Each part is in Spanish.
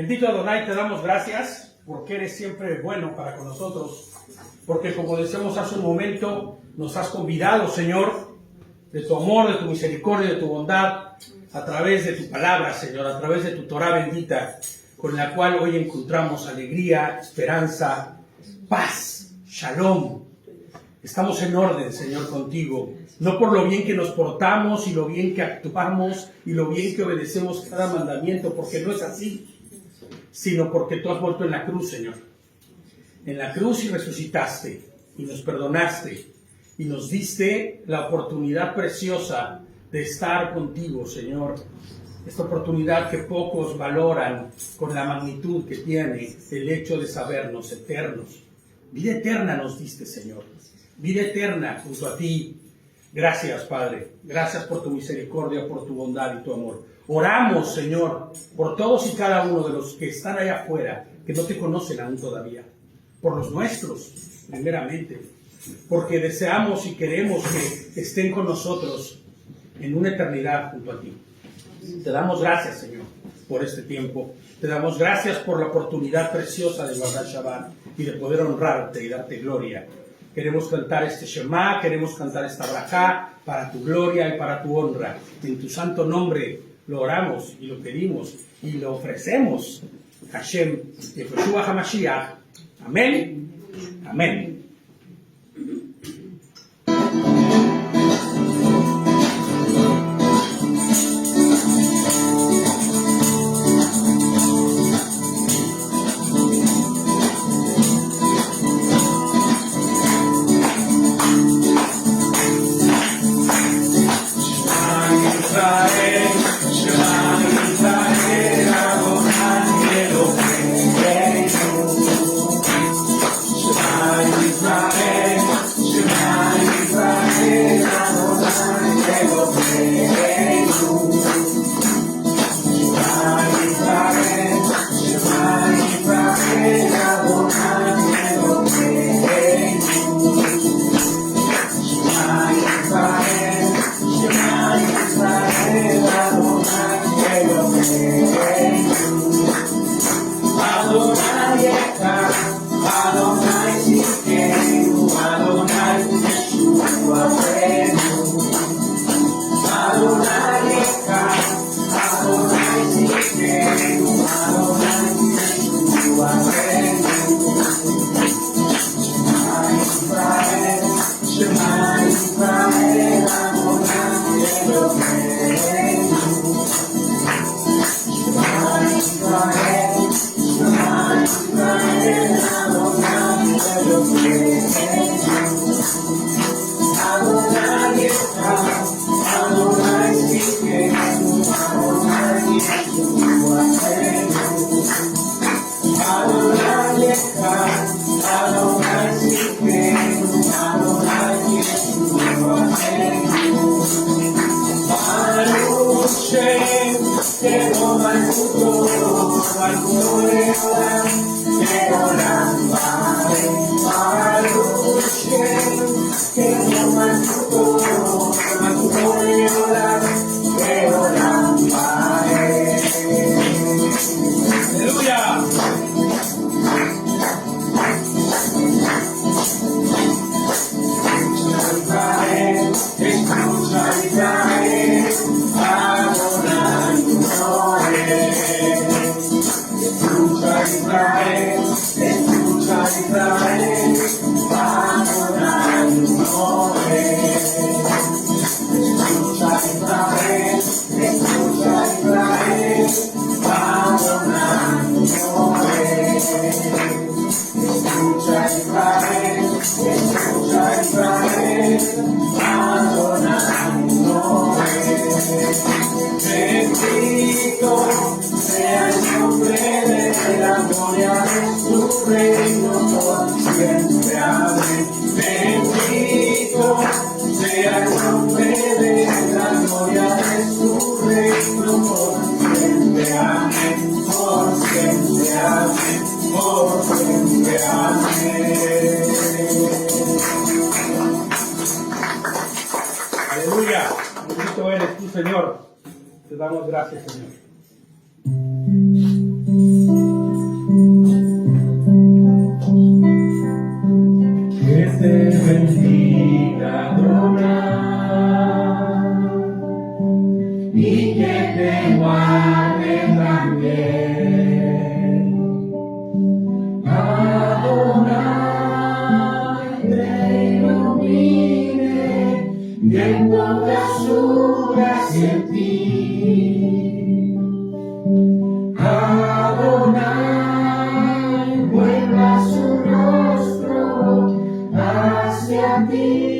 Bendito Adonai, te damos gracias porque eres siempre bueno para con nosotros, porque como decíamos hace un momento, nos has convidado, Señor, de tu amor, de tu misericordia, de tu bondad, a través de tu palabra, Señor, a través de tu Torah bendita, con la cual hoy encontramos alegría, esperanza, paz, shalom. Estamos en orden, Señor, contigo, no por lo bien que nos portamos y lo bien que actuamos y lo bien que obedecemos cada mandamiento, porque no es así, sino porque tú has muerto en la cruz, Señor. En la cruz y resucitaste, y nos perdonaste, y nos diste la oportunidad preciosa de estar contigo, Señor. Esta oportunidad que pocos valoran con la magnitud que tiene el hecho de sabernos eternos. Vida eterna nos diste, Señor. Vida eterna junto a ti. Gracias, Padre. Gracias por tu misericordia, por tu bondad y tu amor. Oramos, Señor, por todos y cada uno de los que están allá afuera, que no te conocen aún todavía. Por los nuestros, primeramente. Porque deseamos y queremos que estén con nosotros en una eternidad junto a ti. Te damos gracias, Señor, por este tiempo. Te damos gracias por la oportunidad preciosa de guardar Shabbat y de poder honrarte y darte gloria. Queremos cantar este Shema, queremos cantar esta Brajá para tu gloria y para tu honra. En tu santo nombre lo oramos y lo pedimos y lo ofrecemos. Hashem, Yehoshua HaMashiach. Amén. Amén. Aleluya. Bendito eres tú, Señor. Te damos gracias, Señor. que ponga su gracia en ti. Adonai, vuelva su rostro hacia ti.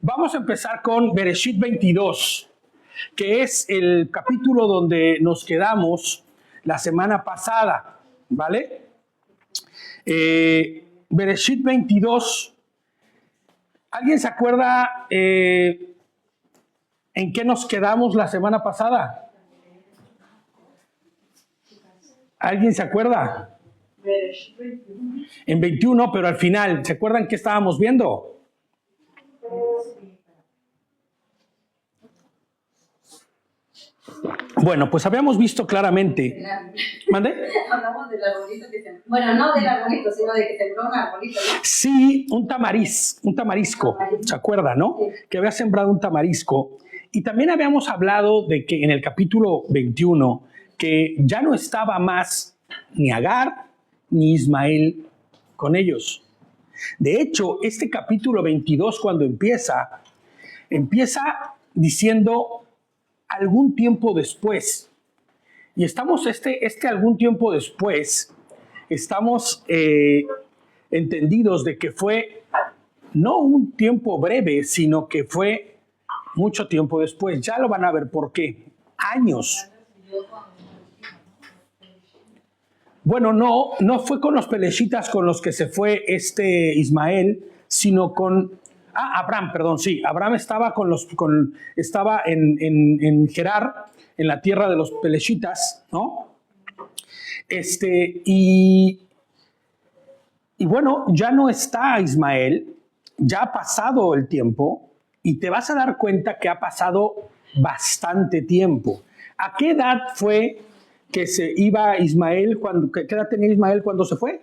Vamos a empezar con Bereshit 22, que es el capítulo donde nos quedamos la semana pasada, ¿vale? Bereshit 22. ¿Alguien se acuerda en qué nos quedamos la semana pasada? ¿Alguien se acuerda? En 21, pero al final, ¿se acuerdan qué estábamos viendo? Bueno, pues habíamos visto claramente. ¿Mande? Hablamos del arbolito que sembró. Bueno, no del arbolito, sino de que sembró un arbolito, ¿no? Sí, un tamarisco. ¿Se acuerda, no? Sí. Que había sembrado un tamarisco. Y también habíamos hablado de que en el capítulo 21, que ya no estaba más ni Agar ni Ismael con ellos. De hecho, este capítulo 22, cuando empieza diciendo algún tiempo después. Y estamos algún tiempo después, estamos entendidos de que fue no un tiempo breve, sino que fue mucho tiempo después. Ya lo van a ver por qué. Años. Bueno, no fue con los peleshitas con los que se fue Ismael, sino con Abraham, perdón, sí. Abraham estaba estaba en Gerar, en la tierra de los peleshitas, ¿no? Y bueno, ya no está Ismael, ya ha pasado el tiempo y te vas a dar cuenta que ha pasado bastante tiempo. ¿A qué edad fue que se iba Ismael? ¿Qué edad tenía Ismael cuando se fue?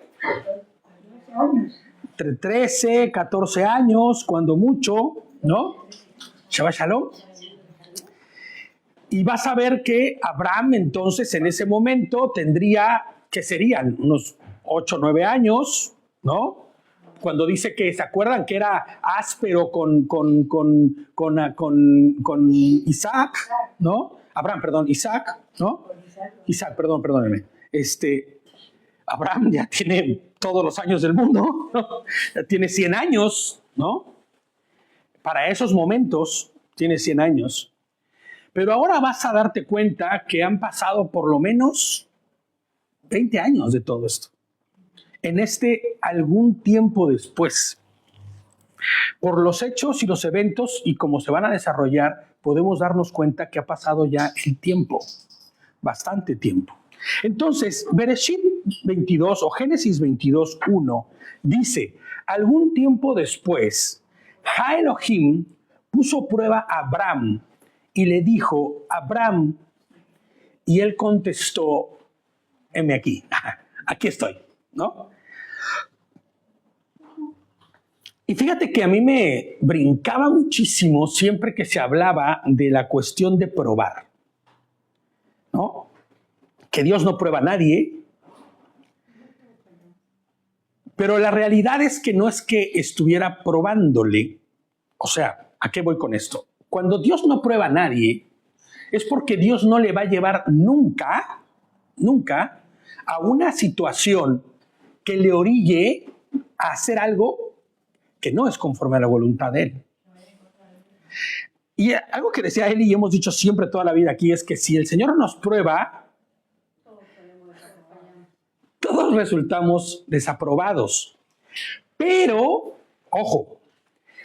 13, 14 años, cuando mucho, ¿no? Shabbat Shalom. Y vas a ver que Abraham entonces en ese momento tendría, que serían unos 8, 9 años, ¿no? Cuando dice que, ¿se acuerdan que era áspero con Isaac, ¿no? Abraham, perdón, Isaac, ¿no? Isaac, perdónenme. Abraham ya tiene todos los años del mundo, ¿no? Ya tiene 100 años, ¿no? Para esos momentos tiene 100 años. Pero ahora vas a darte cuenta que han pasado por lo menos 20 años de todo esto. En algún tiempo después. Por los hechos y los eventos y cómo se van a desarrollar, podemos darnos cuenta que ha pasado ya el tiempo, bastante tiempo. Entonces, Bereshit 22 o Génesis 22:1 dice, algún tiempo después, Ja Elohim puso prueba a Abram y le dijo, Abram, y él contestó, heme aquí, aquí estoy, ¿no? Y fíjate que a mí me brincaba muchísimo siempre que se hablaba de la cuestión de probar, ¿no? Que Dios no prueba a nadie, pero la realidad es que no es que estuviera probándole. O sea, ¿a qué voy con esto? Cuando Dios no prueba a nadie, es porque Dios no le va a llevar nunca, nunca, a una situación que le orille a hacer algo que no es conforme a la voluntad de Él. Y algo que decía él y hemos dicho siempre toda la vida aquí es que si el Señor nos prueba, todos resultamos desaprobados. Pero, ojo,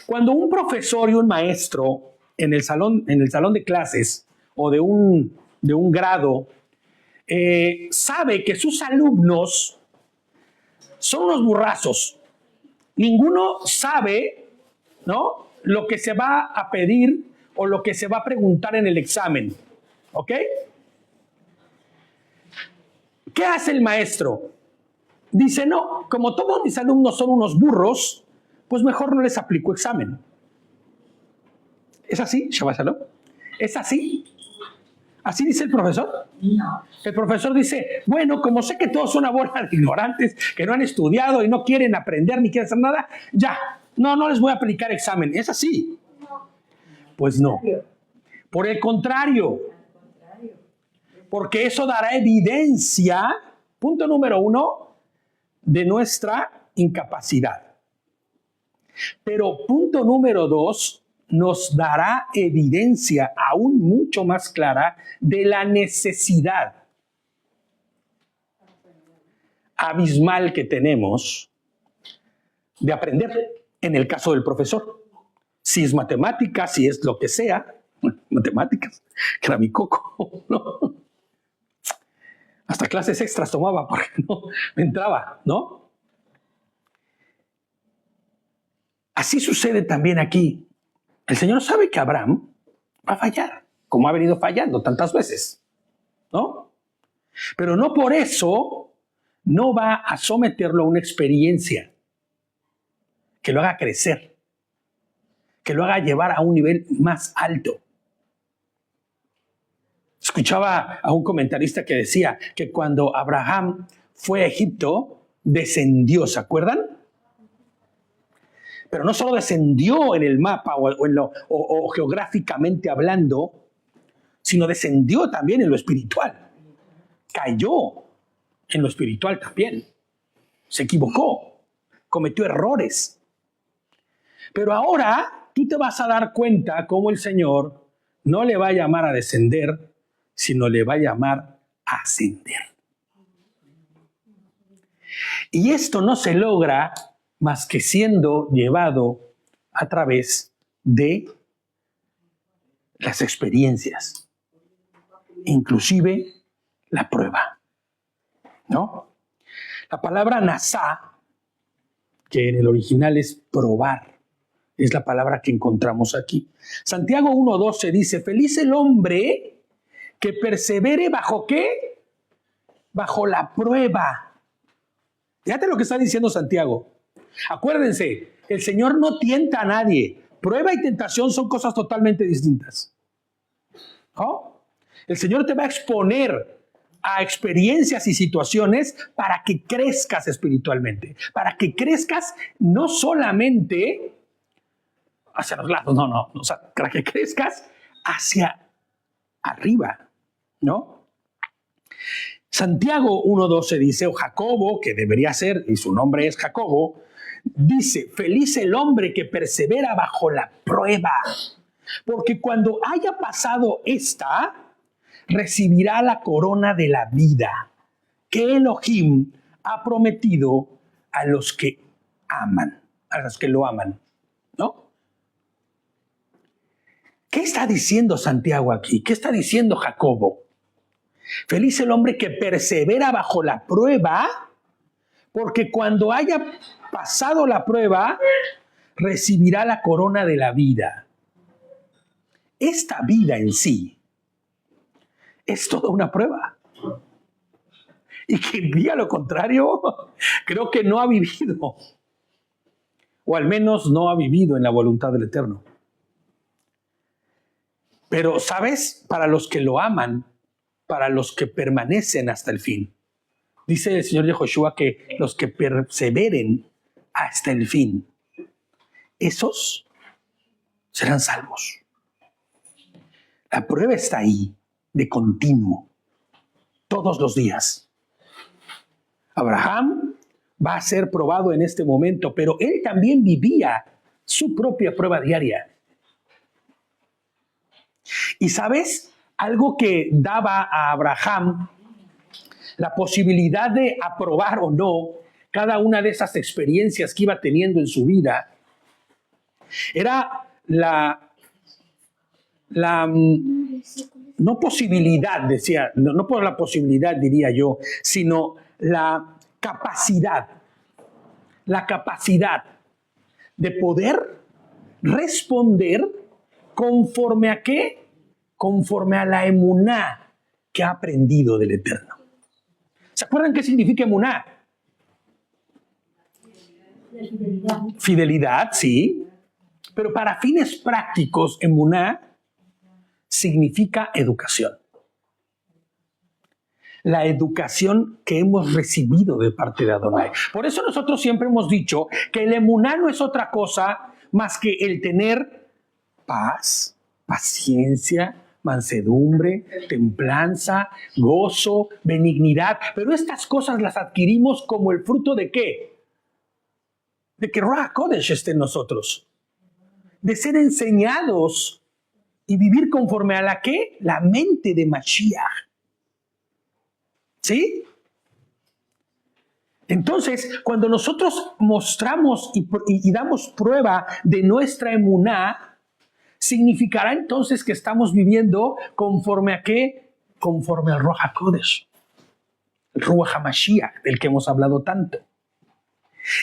cuando un profesor y un maestro en el salón de clases o de un grado sabe que sus alumnos son unos burrazos, ninguno sabe, ¿no?, lo que se va a pedir o lo que se va a preguntar en el examen, ¿ok? ¿Qué hace el maestro? Dice, no, como todos mis alumnos son unos burros, pues mejor no les aplico examen. ¿Es así, Shabbat Shalom? ¿Es así? ¿Así dice el profesor? No. El profesor dice, bueno, como sé que todos son una bola de ignorantes, que no han estudiado y no quieren aprender ni quieren hacer nada, ya, no les voy a aplicar examen. ¿Es así? Pues no. Por el contrario, porque eso dará evidencia, punto número 1, de nuestra incapacidad. Pero punto número 2, nos dará evidencia aún mucho más clara de la necesidad abismal que tenemos de aprender en el caso del profesor. Si es matemáticas, si es lo que sea, matemáticas, que era mi coco, ¿no? Hasta clases extras tomaba porque no me entraba, ¿no? Así sucede también aquí. El Señor sabe que Abraham va a fallar, como ha venido fallando tantas veces, ¿no? Pero no por eso no va a someterlo a una experiencia que lo haga crecer, que lo haga llevar a un nivel más alto. Escuchaba a un comentarista que decía que cuando Abraham fue a Egipto, descendió, ¿se acuerdan? Pero no solo descendió en el mapa o geográficamente hablando, sino descendió también en lo espiritual. Cayó en lo espiritual también. Se equivocó, cometió errores. Pero ahora tú te vas a dar cuenta cómo el Señor no le va a llamar a descender, sino le va a llamar a ascender. Y esto no se logra más que siendo llevado a través de las experiencias, inclusive la prueba, ¿no? La palabra nasá, que en el original es probar, es la palabra que encontramos aquí. Santiago 1:12 dice, feliz el hombre que persevere ¿bajo qué? Bajo la prueba. Fíjate lo que está diciendo Santiago. Acuérdense, el Señor no tienta a nadie. Prueba y tentación son cosas totalmente distintas, ¿no? El Señor te va a exponer a experiencias y situaciones para que crezcas espiritualmente, para que crezcas no solamente hacia los lados, no, o sea, para que crezcas hacia arriba, ¿no? Santiago 1:12 dice, o Jacobo, que debería ser, y su nombre es Jacobo, dice, feliz el hombre que persevera bajo la prueba, porque cuando haya pasado esta, recibirá la corona de la vida que Elohim ha prometido a los que aman, a los que lo aman, ¿no? ¿Qué está diciendo Santiago aquí? ¿Qué está diciendo Jacobo? Feliz el hombre que persevera bajo la prueba, porque cuando haya pasado la prueba, recibirá la corona de la vida. Esta vida en sí es toda una prueba. Y quien diga lo contrario, creo que no ha vivido, o al menos no ha vivido en la voluntad del Eterno. Pero, ¿sabes? Para los que lo aman, para los que permanecen hasta el fin, dice el Señor Yehoshua que los que perseveren hasta el fin, esos serán salvos. La prueba está ahí, de continuo, todos los días. Abraham va a ser probado en este momento, pero él también vivía su propia prueba diaria. Y ¿sabes? Algo que daba a Abraham la posibilidad de aprobar o no cada una de esas experiencias que iba teniendo en su vida, era no posibilidad, decía, no por la posibilidad diría yo, sino la capacidad de poder responder conforme a qué, conforme a la emuná que ha aprendido del Eterno. ¿Se acuerdan qué significa emuná? Fidelidad, sí, pero para fines prácticos, emuná significa educación. La educación que hemos recibido de parte de Adonai. Por eso nosotros siempre hemos dicho que el emuná no es otra cosa más que el tener paz, paciencia, mansedumbre, templanza, gozo, benignidad. Pero estas cosas las adquirimos como el fruto ¿de qué? De que Ruach HaKodesh esté en nosotros. De ser enseñados y vivir conforme a la ¿qué? La mente de Mashiach. ¿Sí? Entonces, cuando nosotros mostramos y damos prueba de nuestra emuná, significará entonces que estamos viviendo conforme a ¿qué? Conforme al Ruach HaKodesh, el Ruach HaMashiach, del que hemos hablado tanto.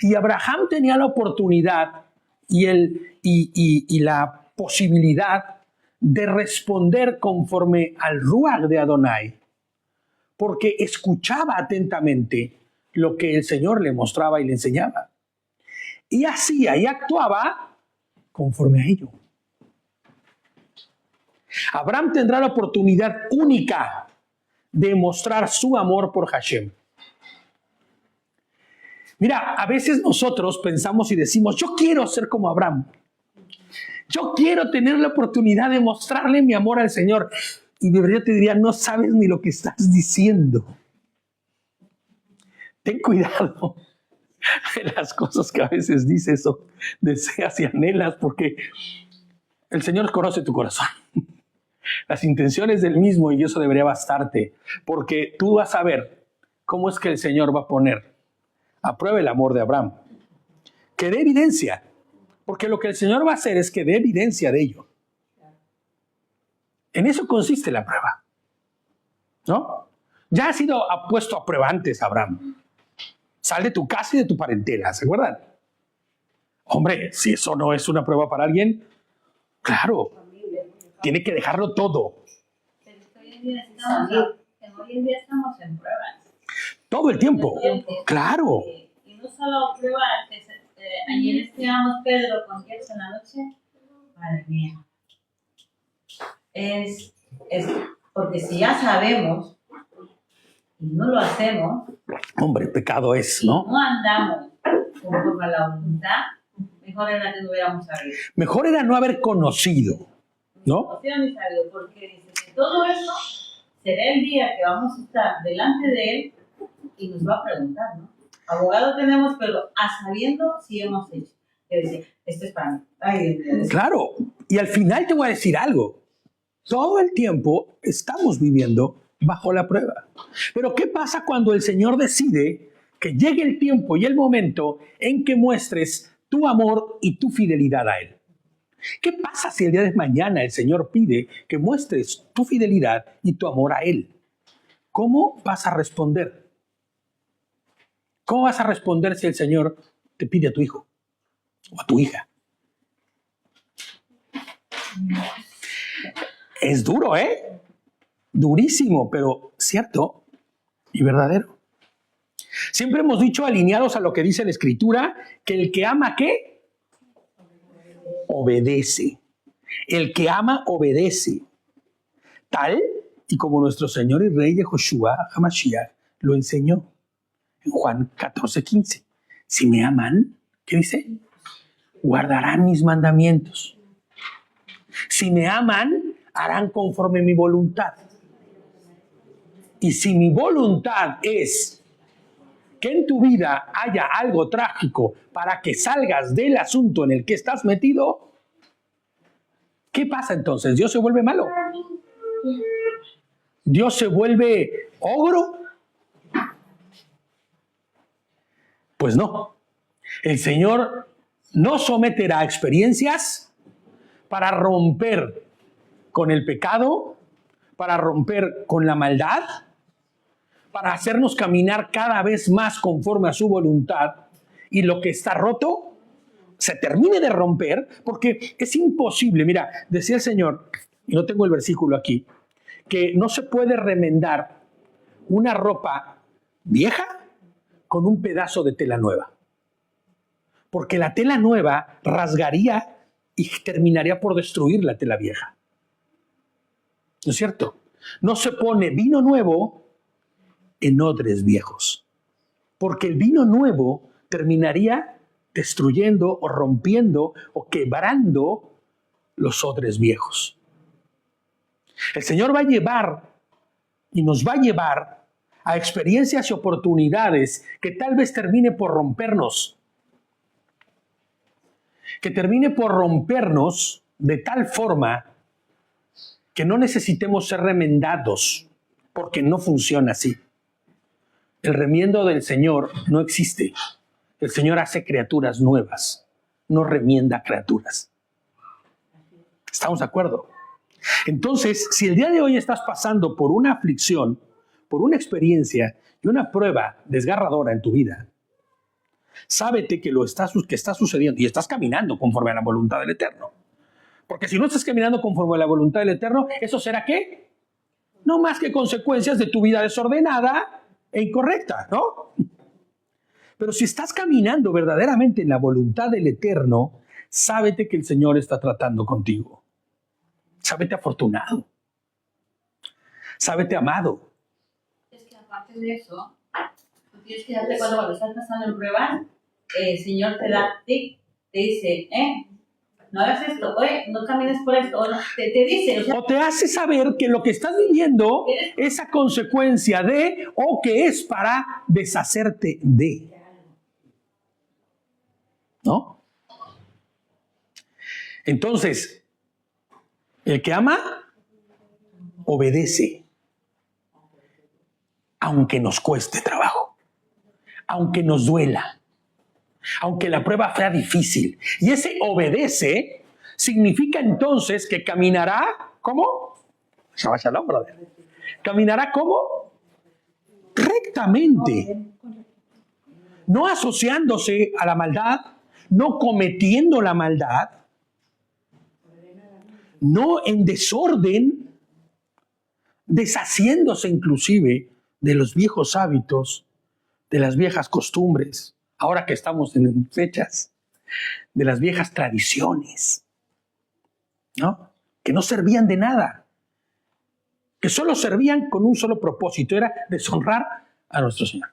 Y Abraham tenía la oportunidad y la posibilidad de responder conforme al Ruach de Adonai, porque escuchaba atentamente lo que el Señor le mostraba y le enseñaba. Y hacía y actuaba conforme a ello. Abraham tendrá la oportunidad única de mostrar su amor por Hashem. Mira, a veces nosotros pensamos y decimos, yo quiero ser como Abraham. Yo quiero tener la oportunidad de mostrarle mi amor al Señor. Y de verdad te diría, no sabes ni lo que estás diciendo. Ten cuidado de las cosas que a veces dices o deseas y anhelas, porque el Señor conoce tu corazón. Las intenciones del mismo, y eso debería bastarte, porque tú vas a ver cómo es que el Señor va a poner a prueba el amor de Abraham. Que dé evidencia, porque lo que el Señor va a hacer es que dé evidencia de ello. En eso consiste la prueba, ¿no? Ya ha sido puesto a prueba antes Abraham. Sal de tu casa y de tu parentela, ¿se acuerdan? Hombre, si eso no es una prueba para alguien, claro, tiene que dejarlo todo. Pero hoy en día estamos en pruebas. Todo el tiempo, claro. Y no solo pruebas, ayer estudiamos Pedro con Dios en la noche. Madre mía. Es porque si ya sabemos y no lo hacemos, hombre, pecado es, si ¿no? no andamos conforme a la voluntad, mejor era que no hubiéramos sabido. Mejor era no haber conocido, ¿no? No hubiéramos sabido, porque dice que todo eso será el día que vamos a estar delante de Él y nos va a preguntar, ¿no? Abogado tenemos, pero a sabiendo si hemos hecho. Que dice, esto es para mí. Ay, Dios mío. Claro, y al final te voy a decir algo. Todo el tiempo estamos viviendo bajo la prueba. Pero ¿qué pasa cuando el Señor decide que llegue el tiempo y el momento en que muestres tu amor y tu fidelidad a Él? ¿Qué pasa si el día de mañana el Señor pide que muestres tu fidelidad y tu amor a Él? ¿cómo vas a responder? ¿Cómo vas a responder si el Señor te pide a tu hijo o a tu hija? Es duro, ¿eh? Durísimo, pero cierto y verdadero. Siempre hemos dicho, alineados a lo que dice la Escritura, que el que ama, ¿qué? Obedece. El que ama, obedece. Tal y como nuestro Señor y Rey Yehoshua HaMashiach lo enseñó en Juan 14:15. Si me aman, ¿qué dice? Guardarán mis mandamientos. Si me aman, harán conforme mi voluntad. Y si mi voluntad es que en tu vida haya algo trágico para que salgas del asunto en el que estás metido, ¿qué pasa entonces? ¿Dios se vuelve malo? ¿Dios se vuelve ogro? Pues no. El Señor no someterá a experiencias para romper con el pecado, para romper con la maldad, para hacernos caminar cada vez más conforme a su voluntad, y lo que está roto se termine de romper, porque es imposible. Mira, decía el Señor, y no tengo el versículo aquí, que no se puede remendar una ropa vieja con un pedazo de tela nueva, porque la tela nueva rasgaría y terminaría por destruir la tela vieja. ¿No es cierto? No se pone vino nuevo en odres viejos, porque el vino nuevo terminaría destruyendo o rompiendo o quebrando los odres viejos. El Señor va a llevar y nos va a llevar a experiencias y oportunidades que tal vez termine por rompernos, de tal forma que no necesitemos ser remendados, porque no funciona así. El remiendo del Señor no existe. El Señor hace criaturas nuevas, no remienda criaturas. ¿Estamos de acuerdo? Entonces, si el día de hoy estás pasando por una aflicción, por una experiencia y una prueba desgarradora en tu vida, sábete que que está sucediendo y estás caminando conforme a la voluntad del Eterno. Porque si no estás caminando conforme a la voluntad del Eterno, ¿eso será qué? No más que consecuencias de tu vida desordenada e incorrecta, ¿no? Pero si estás caminando verdaderamente en la voluntad del Eterno, sábete que el Señor está tratando contigo. Sábete afortunado. Sábete amado. Es que aparte de eso, tú tienes que darte cuenta cuando estás pasando en pruebas, el Señor te da tic, te dice, no hagas esto, oye, no camines por esto, o no, te dice. O sea, o te hace saber que lo que estás viviendo es a consecuencia de, o que es para deshacerte de. ¿No? Entonces, el que ama, obedece. Aunque nos cueste trabajo, aunque nos duela, aunque la prueba sea difícil. Y ese obedece significa entonces que caminará, ¿cómo? Shabbat shalom, brother. Caminará ¿cómo? Rectamente. No asociándose a la maldad, no cometiendo la maldad, no en desorden, deshaciéndose inclusive de los viejos hábitos, de las viejas costumbres, ahora que estamos en fechas, de las viejas tradiciones, ¿no? Que no servían de nada, que solo servían con un solo propósito, era deshonrar a nuestro Señor.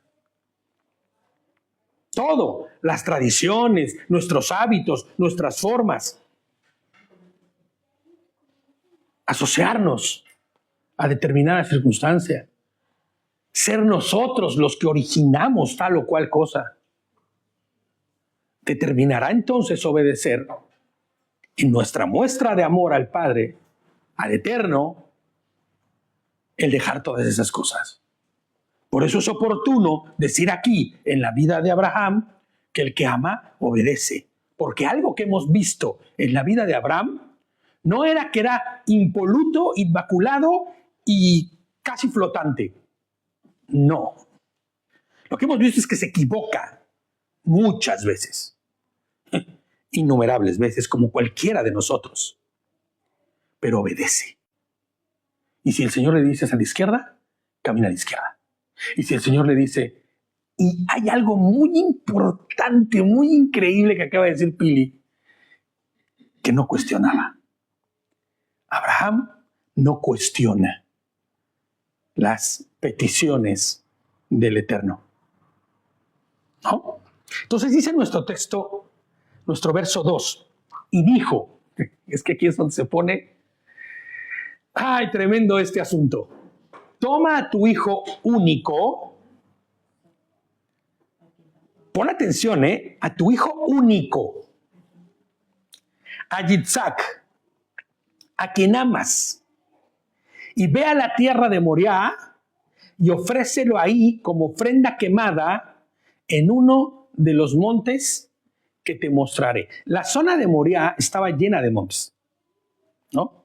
Todo, las tradiciones, nuestros hábitos, nuestras formas, asociarnos a determinada circunstancia, ser nosotros los que originamos tal o cual cosa, determinará entonces obedecer en nuestra muestra de amor al Padre, al Eterno, el dejar todas esas cosas. Por eso es oportuno decir aquí, en la vida de Abraham, que el que ama, obedece. Porque algo que hemos visto en la vida de Abraham no era que era impoluto, inmaculado y casi flotante. No. Lo que hemos visto es que se equivoca muchas veces, innumerables veces, como cualquiera de nosotros, pero obedece. Y si el Señor le dice a la izquierda, camina a la izquierda. Y si el Señor le dice, y hay algo muy importante, muy increíble que acaba de decir Pili, que no cuestionaba. Abraham no cuestiona las peticiones del Eterno. ¿No? Entonces dice nuestro texto, nuestro verso 2, y dijo, es que aquí es donde se pone, ¡ay, tremendo este asunto! Toma a tu hijo único, pon atención, a tu hijo único, a Yitzhak, a quien amas, y ve a la tierra de Moriah y ofrécelo ahí como ofrenda quemada en uno de los montes que te mostraré. La zona de Moriah estaba llena de montes, ¿no?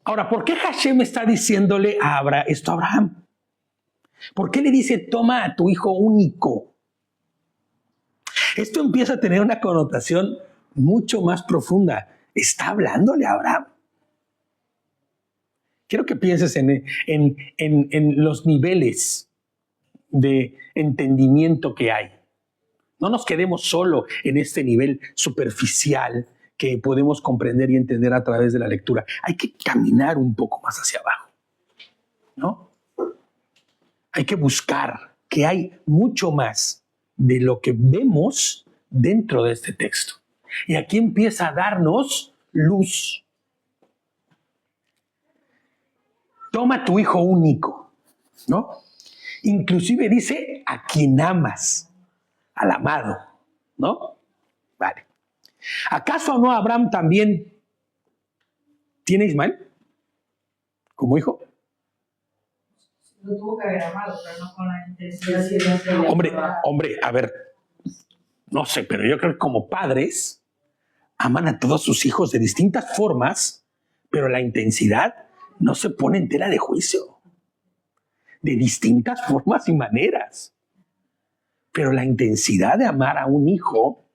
Ahora, ¿por qué Hashem está diciéndole esto a Abraham? ¿Por qué le dice, toma a tu hijo único? Esto empieza a tener una connotación mucho más profunda. Está hablándole a Abraham. Quiero que pienses en los niveles de entendimiento que hay. No nos quedemos solo en este nivel superficial que podemos comprender y entender a través de la lectura. Hay que caminar un poco más hacia abajo, ¿no? Hay que buscar que hay mucho más de lo que vemos dentro de este texto. Y aquí empieza a darnos luz. Toma a tu hijo único, ¿no? Inclusive dice a quien amas, al amado, ¿no? Vale. ¿Acaso no Abraham también tiene a Ismael como hijo? Lo tuvo que haber amado, pero no con la intensidad. Hombre, a ver, no sé, pero yo creo que como padres aman a todos sus hijos de distintas formas, pero la intensidad no se pone en tela de juicio. De distintas formas y maneras. Pero la intensidad de amar a un hijo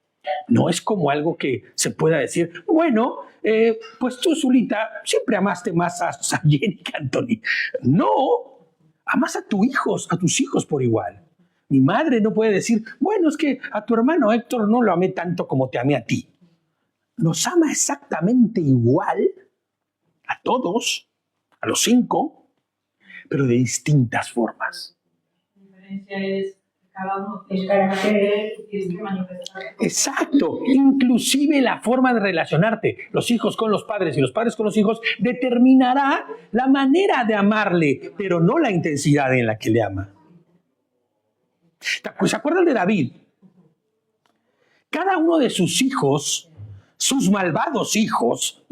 no es como algo que se pueda decir, bueno, pues tú, Zulita, siempre amaste más a Jenny que a Anthony. No, amas a tus hijos por igual. Mi madre no puede decir, bueno, es que a tu hermano Héctor no lo amé tanto como te amé a ti. Nos ama exactamente igual a todos, a los 5, pero de distintas formas. La diferencia es cada uno el carácter que tiene que manifestar. Exacto, inclusive la forma de relacionarte, los hijos con los padres y los padres con los hijos, determinará la manera de amarle, pero no la intensidad en la que le ama. ¿Se acuerdan de David? Cada uno de sus hijos, sus malvados hijos,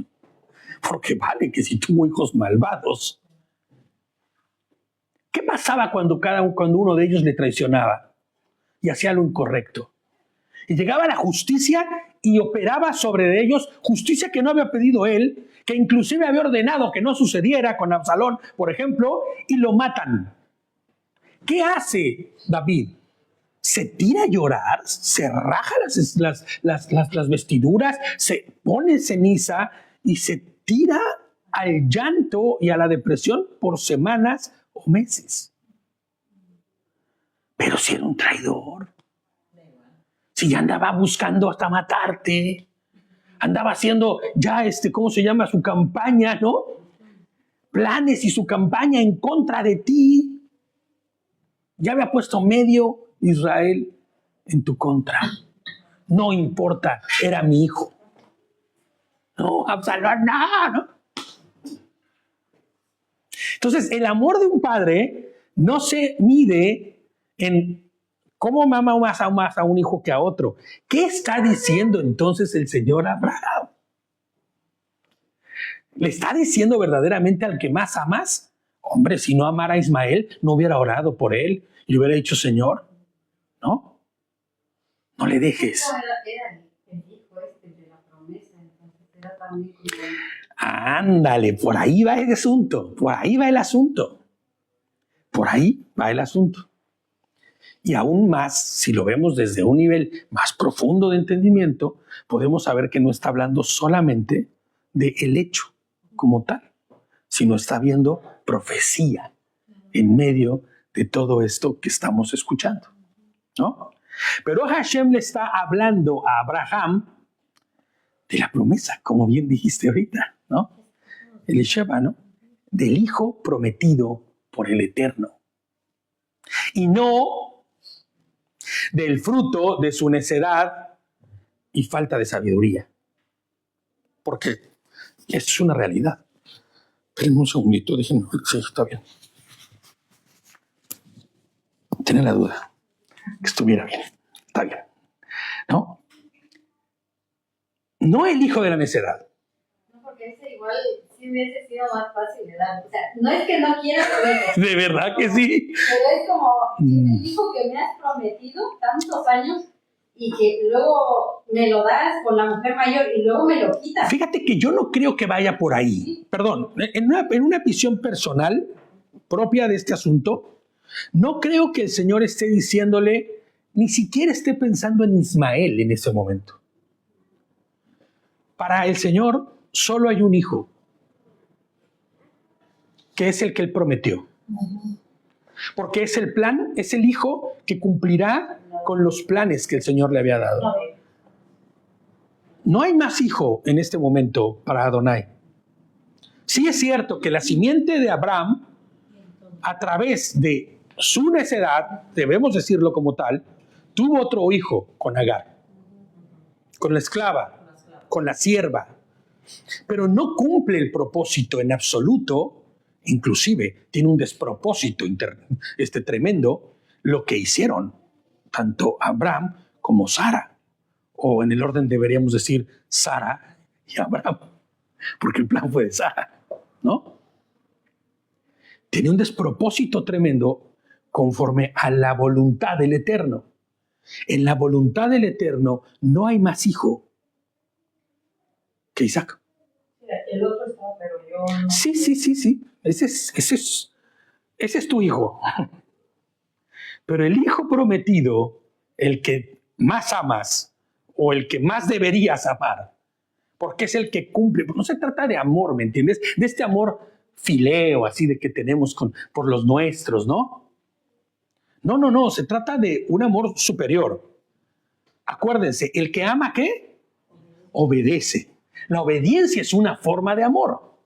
porque vale que si tuvo hijos malvados, ¿qué pasaba cuando uno de ellos le traicionaba y hacía lo incorrecto? Y llegaba la justicia y operaba sobre ellos justicia que no había pedido él, que inclusive había ordenado que no sucediera con Absalón, por ejemplo, y lo matan. ¿Qué hace David? Se tira a llorar, se raja las vestiduras, se pone ceniza y se tira al llanto y a la depresión por semanas o meses. Pero si era un traidor, si ya andaba buscando hasta matarte, andaba haciendo ya ¿cómo se llama? Su campaña, ¿no? Planes y su campaña en contra de ti. Ya había puesto medio Israel en tu contra. No importa, era mi hijo. No, Absalón, no. Entonces, el amor de un padre no se mide en cómo ama más a un hijo que a otro. ¿Qué está diciendo entonces el Señor a Abraham? ¿Le está diciendo verdaderamente al que más amas? Hombre, si no amara a Ismael, no hubiera orado por él y le hubiera dicho, Señor, ¿no? No le dejes. Era el hijo de la promesa, entonces era también como... Ándale, por ahí va el asunto, por ahí va el asunto. Por ahí va el asunto. Y aún más, si lo vemos desde un nivel más profundo de entendimiento, podemos saber que no está hablando solamente del hecho como tal, sino está viendo profecía en medio de todo esto que estamos escuchando, ¿no? Pero Hashem le está hablando a Abraham de la promesa, como bien dijiste ahorita, ¿no? Elisheba, ¿no? Del hijo prometido por el Eterno. Y no del fruto de su necedad y falta de sabiduría. Porque esto es una realidad. Esperen un segundito, déjenme. Sí, está bien. Tenía la duda que estuviera bien. Está bien. ¿No? No el hijo de la necedad. No, porque ese igual sí hubiese sido más fácil de dar. O sea, no es que no quiera prometer. De verdad que sí. Pero es como el hijo que me has prometido tantos años y que luego me lo das con la mujer mayor y luego me lo quitas. Fíjate que yo no creo que vaya por ahí. Perdón, en una visión personal propia de este asunto, no creo que el Señor esté diciéndole, ni siquiera esté pensando en Ismael en ese momento. Para el Señor solo hay un hijo, que es el que Él prometió. Porque es el plan, es el hijo que cumplirá con los planes que el Señor le había dado. No hay más hijo en este momento para Adonai. Sí es cierto que la simiente de Abraham, a través de su necedad, debemos decirlo como tal, tuvo otro hijo con Agar, con la esclava, con la sierva, pero no cumple el propósito en absoluto, inclusive tiene un despropósito tremendo lo que hicieron tanto Abraham como Sara, o en el orden deberíamos decir Sara y Abraham, porque el plan fue de Sara, ¿no? Tiene un despropósito tremendo conforme a la voluntad del Eterno. En la voluntad del Eterno no hay más hijo que Isaac. El otro está, pero yo no. Sí. Ese es tu hijo. Pero el hijo prometido, el que más amas o el que más deberías amar, porque es el que cumple. No se trata de amor, ¿me entiendes? De este amor fileo, así de que tenemos por los nuestros, ¿no? No, se trata de un amor superior. Acuérdense, el que ama, ¿qué? Obedece. La obediencia es una forma de amor.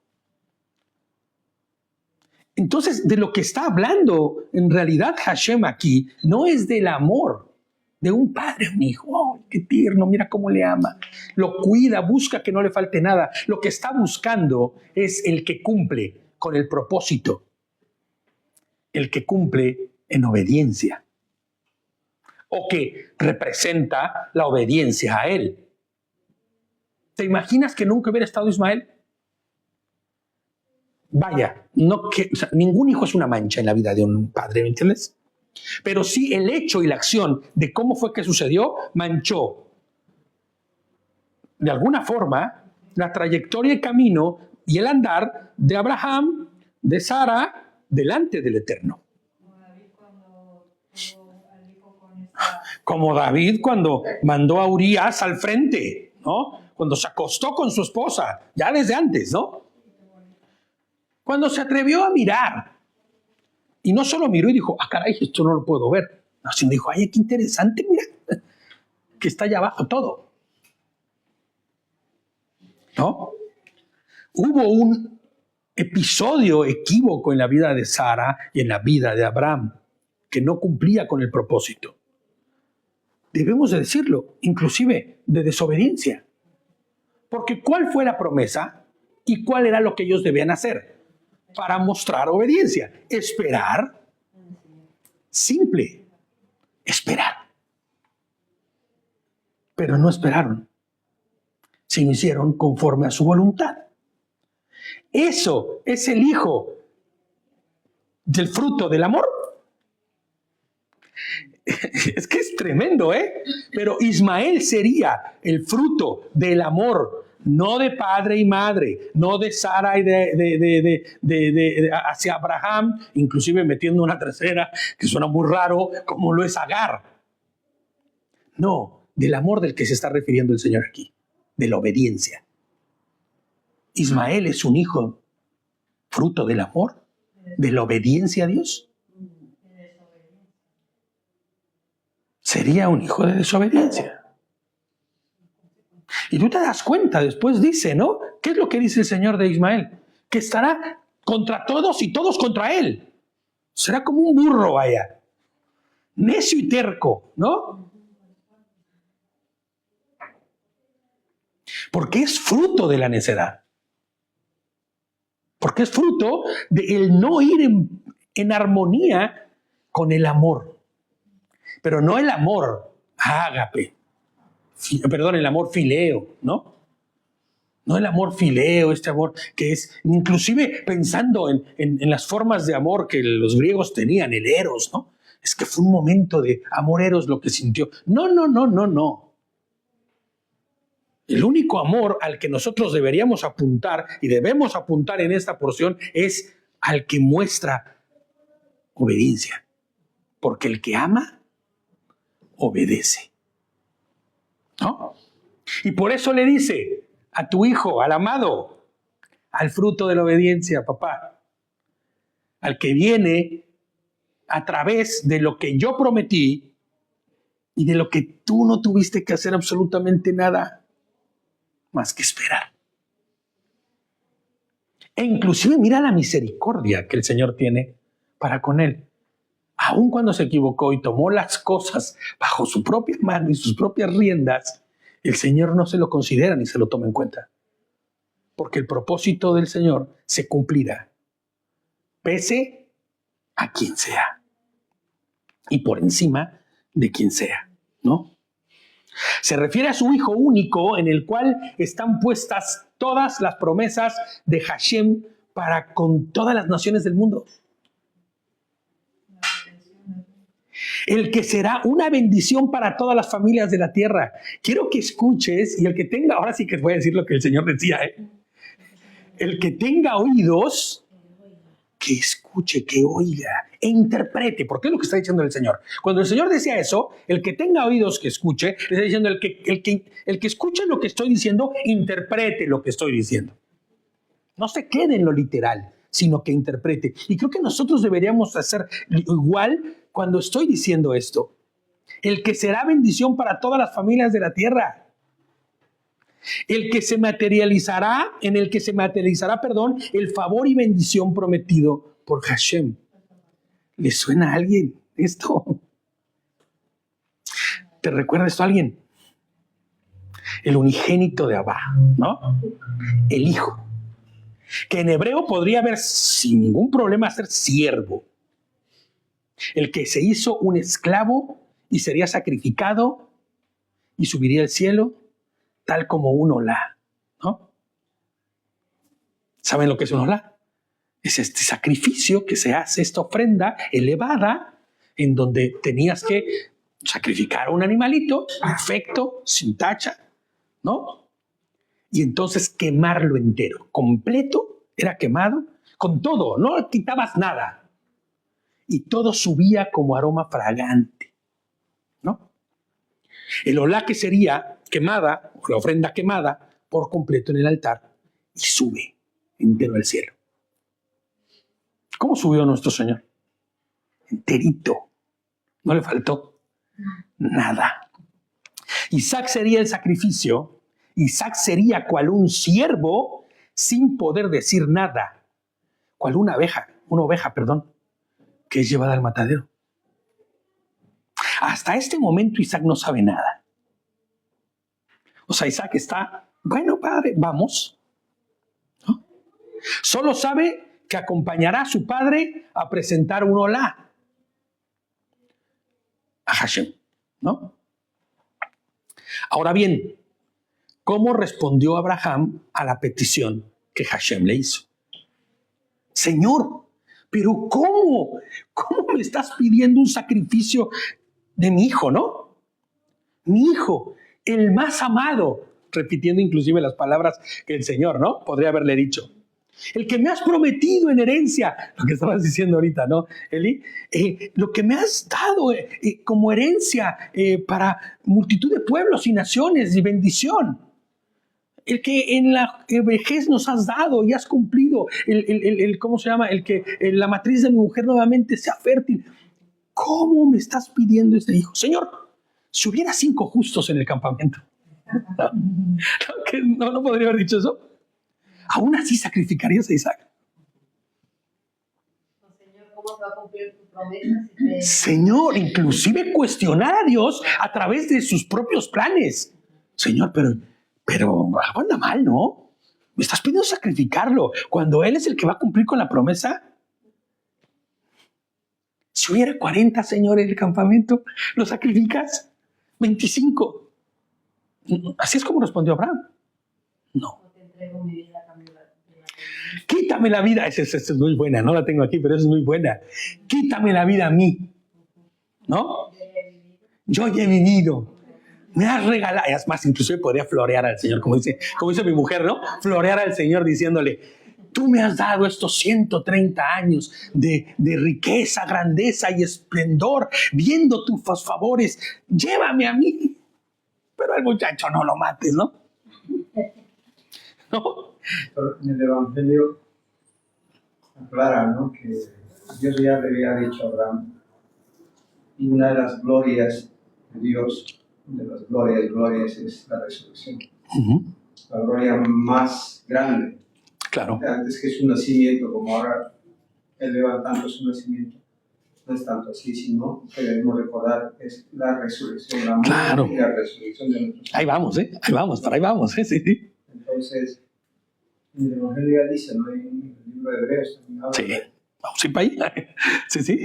Entonces, de lo que está hablando en realidad Hashem aquí no es del amor de un padre a un hijo. ¡Oh, qué tierno! Mira cómo le ama. Lo cuida, busca que no le falte nada. Lo que está buscando es el que cumple con el propósito. El que cumple en obediencia. O que representa la obediencia a él. ¿Te imaginas que nunca hubiera estado Ismael? Vaya, ningún hijo es una mancha en la vida de un padre, ¿me entiendes? Pero sí el hecho y la acción de cómo fue que sucedió manchó de alguna forma la trayectoria y camino y el andar de Abraham, de Sara, delante del Eterno. Como David cuando mandó a Urías al frente, ¿no? Cuando se acostó con su esposa, ya desde antes, ¿no? Cuando se atrevió a mirar, y no solo miró y dijo, caray, esto no lo puedo ver, no, sino dijo, ay, qué interesante, mira, que está allá abajo todo, ¿no? Hubo un episodio equívoco en la vida de Sara y en la vida de Abraham, que no cumplía con el propósito. Debemos de decirlo, inclusive de desobediencia. Porque ¿cuál fue la promesa y cuál era lo que ellos debían hacer? Para mostrar obediencia. Esperar. Simple. Esperar. Pero no esperaron. Sino hicieron conforme a su voluntad. Eso es el hijo del fruto del amor. Es que es tremendo, ¿eh? Pero Ismael sería el fruto del amor no de padre y madre, no de Sara y hacia Abraham, inclusive metiendo una tercera que suena muy raro, como lo es Agar. No, del amor del que se está refiriendo el Señor aquí, de la obediencia. Ismael es un hijo fruto del amor, de la obediencia a Dios. Sería un hijo de desobediencia. Y tú te das cuenta, después dice, ¿no? ¿Qué es lo que dice el Señor de Ismael? Que estará contra todos y todos contra él. Será como un burro, vaya. Necio y terco, ¿no? Porque es fruto de la necedad. Porque es fruto de el no ir en armonía con el amor. Pero no el amor ágape. Perdón, el amor fileo, ¿no? No el amor fileo, este amor que es, inclusive pensando en las formas de amor que los griegos tenían, el eros, ¿no? Es que fue un momento de amor eros lo que sintió. No. El único amor al que nosotros deberíamos apuntar y debemos apuntar en esta porción es al que muestra obediencia. Porque el que ama, obedece. ¿No? Y por eso le dice a tu hijo, al amado, al fruto de la obediencia, papá, al que viene a través de lo que yo prometí y de lo que tú no tuviste que hacer absolutamente nada más que esperar. E inclusive mira la misericordia que el Señor tiene para con él. Aun cuando se equivocó y tomó las cosas bajo su propia mano y sus propias riendas, el Señor no se lo considera ni se lo toma en cuenta. Porque el propósito del Señor se cumplirá, pese a quien sea y por encima de quien sea, ¿no? Se refiere a su Hijo único en el cual están puestas todas las promesas de Hashem para con todas las naciones del mundo. El que será una bendición para todas las familias de la tierra. Quiero que escuches, y el que tenga, ahora sí que voy a decir lo que el Señor decía, el que tenga oídos, que escuche, que oiga, e interprete, porque es lo que está diciendo el Señor. Cuando el Señor decía eso, el que tenga oídos, que escuche, le está diciendo el que escuche lo que estoy diciendo, interprete lo que estoy diciendo. No se quede en lo literal, sino que interprete. Y creo que nosotros deberíamos hacer igual cuando estoy diciendo esto. El que será bendición para todas las familias de la tierra. El que se materializará, en el que se materializará, el favor y bendición prometido por Hashem. ¿Le suena a alguien esto? ¿Te recuerda esto a alguien? El unigénito de Abba, ¿no? El Hijo. Que en hebreo podría haber sin ningún problema ser siervo. El que se hizo un esclavo y sería sacrificado y subiría al cielo tal como un olá, ¿no? ¿Saben lo que es un olá? Es este sacrificio que se hace, esta ofrenda elevada en donde tenías que sacrificar a un animalito perfecto, sin tacha, ¿no? Y entonces quemarlo entero, completo, era quemado, con todo, no quitabas nada. Y todo subía como aroma fragante, ¿no? El olá que sería quemada, o la ofrenda quemada, por completo en el altar, y sube entero al cielo. ¿Cómo subió nuestro Señor? Enterito. No le faltó nada. Isaac sería el sacrificio. Isaac sería cual un siervo sin poder decir nada. Cual una oveja, que es llevada al matadero. Hasta este momento Isaac no sabe nada. O sea, Isaac está, bueno, padre, vamos. ¿No? Solo sabe que acompañará a su padre a presentar un olá a Hashem, ¿no? Ahora bien, ¿cómo respondió Abraham a la petición que Hashem le hizo? Señor, pero ¿cómo? ¿Cómo me estás pidiendo un sacrificio de mi hijo, no? Mi hijo, el más amado, repitiendo inclusive las palabras que el Señor, ¿no? Podría haberle dicho. El que me has prometido en herencia, lo que estabas diciendo ahorita, ¿no, Eli? Lo que me has dado como herencia para multitud de pueblos y naciones y bendición. El que en la vejez nos has dado y has cumplido, ¿cómo se llama? El que la matriz de mi mujer nuevamente sea fértil. ¿Cómo me estás pidiendo este hijo? Señor, si hubiera 5 justos en el campamento, ¿no podría haber dicho eso? ¿Aún así sacrificarías a Isaac? Señor, ¿cómo se va a cumplir tu promesa? Señor, inclusive cuestionar a Dios a través de sus propios planes. Señor, pero algo anda mal, ¿no? Me estás pidiendo sacrificarlo cuando Él es el que va a cumplir con la promesa. Si hubiera 40, Señor, en el campamento, ¿lo sacrificas? 25. Así es como respondió Abraham. No. Te entrego mi vida a cambio de la Quítame la vida. Esa es muy buena, no la tengo aquí, pero es muy buena. Quítame la vida a mí. ¿No? Yo ya he vivido. Me has regalado. Es más, inclusive podría florear al Señor, como dice mi mujer, ¿no? Florear al Señor diciéndole, tú me has dado estos 130 años de riqueza, grandeza y esplendor, viendo tus favores. Llévame a mí. Pero al muchacho no lo mates, ¿no? ¿No? En el Evangelio aclara, ¿no?, que Dios ya le había dicho a Abraham, y una de las glorias de Dios, de las glorias es la resurrección. Uh-huh. La gloria más grande. Claro. Antes que su nacimiento, como ahora Él levantando su nacimiento, no es tanto así, sino que debemos recordar es la resurrección, la claro. muerte y la resurrección de nuestros. Ahí vamos, ahí vamos, sí. Entonces, en el Evangelio ya dice, ¿no?, en el libro de Hebreos también habla, sí, vamos a ir para ahí. Sí.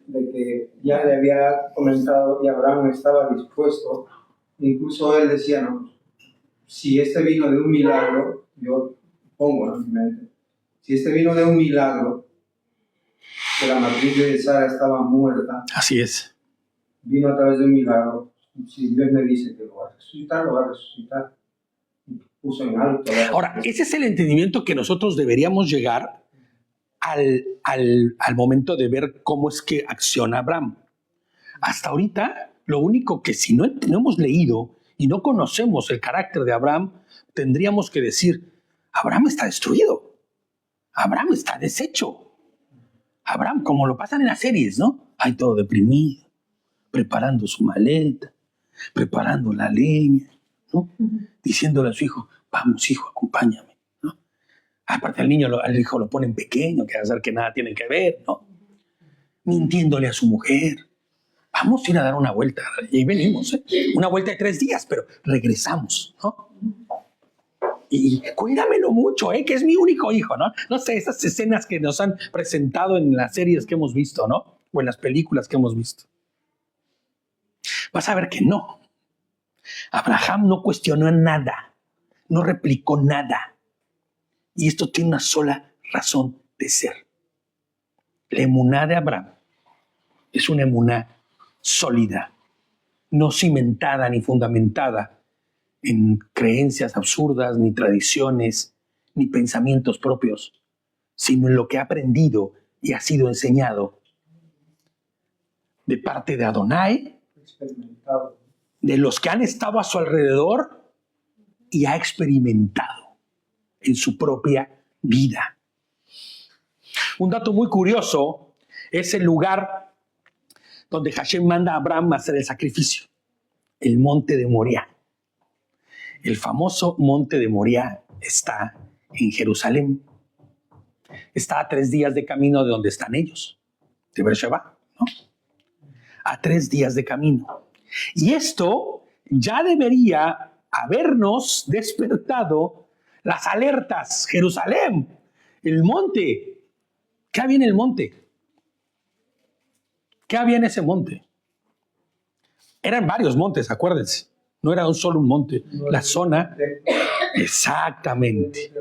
De que ya le había comentado y Abraham estaba dispuesto, incluso él decía, no, si este vino de un milagro, yo pongo en mi mente, si este vino de un milagro, que la matriz de Sara estaba muerta, así es. Vino a través de un milagro, si Dios me dice que lo va a resucitar, lo va a resucitar. Puso en alto. Ahora, ese es el entendimiento que nosotros deberíamos llegar al momento de ver cómo es que acciona Abraham. Hasta ahorita, lo único que si no hemos leído y no conocemos el carácter de Abraham, tendríamos que decir, Abraham está destruido. Abraham está deshecho. Abraham, como lo pasan en las series, ¿no? Hay todo deprimido, preparando su maleta, preparando la leña, ¿no? Diciéndole a su hijo, vamos hijo, acompáñame, ¿no? Aparte al hijo lo ponen pequeño, que hacer que nada tienen que ver, ¿no? Mintiéndole a su mujer. Vamos a ir a dar una vuelta. Y ahí venimos, ¿eh? Una vuelta de 3 días, pero regresamos, ¿no? Y cuídamelo mucho, que es mi único hijo, ¿no? No sé, esas escenas que nos han presentado en las series que hemos visto, ¿no? O en las películas que hemos visto. Vas a ver que no. Abraham no cuestionó nada, no replicó nada. Y esto tiene una sola razón de ser. La emuná de Abraham es una emuná sólida, no cimentada ni fundamentada en creencias absurdas, ni tradiciones, ni pensamientos propios, sino en lo que ha aprendido y ha sido enseñado de parte de Adonai, de los que han estado a su alrededor y ha experimentado en su propia vida. Un dato muy curioso es el lugar donde Hashem manda a Abraham a hacer el sacrificio, el monte de Moriah. El famoso monte de Moriah está en Jerusalén. Está a 3 días de camino de donde están ellos, de Beersheba, ¿no? A 3 días de camino. Y esto ya debería habernos despertado las alertas. Jerusalén, el monte. ¿Qué había en el monte? ¿Qué había en ese monte? Eran varios montes, acuérdense. No era solo un monte. La zona, exactamente.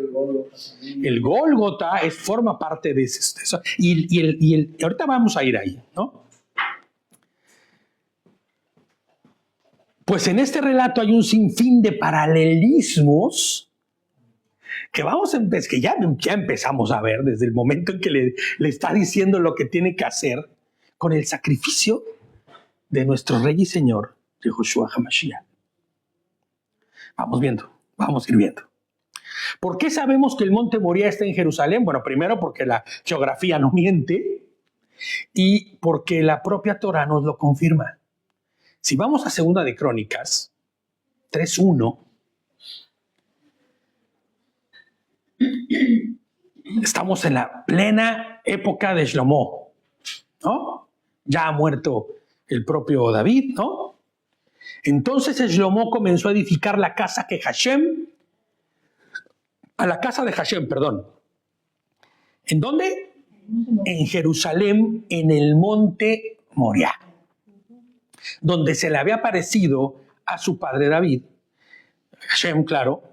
El Gólgota forma parte de eso. Y ahorita vamos a ir ahí, ¿no? Pues en este relato hay un sinfín de paralelismos que que ya empezamos a ver desde el momento en que le está diciendo lo que tiene que hacer con el sacrificio de nuestro Rey y Señor, Yehoshua HaMashiach. Vamos viendo, vamos a ir viendo. ¿Por qué sabemos que el monte Moría está en Jerusalén? Bueno, primero porque la geografía no miente y porque la propia Torah nos lo confirma. Si vamos a Segunda de Crónicas 3:1, estamos en la plena época de Shlomo, ¿no? Ya ha muerto el propio David, ¿no? Entonces Shlomo comenzó a edificar la casa de Hashem. ¿En dónde? En Jerusalén, en el monte Moriah, donde se le había aparecido a su padre David, Hashem, claro,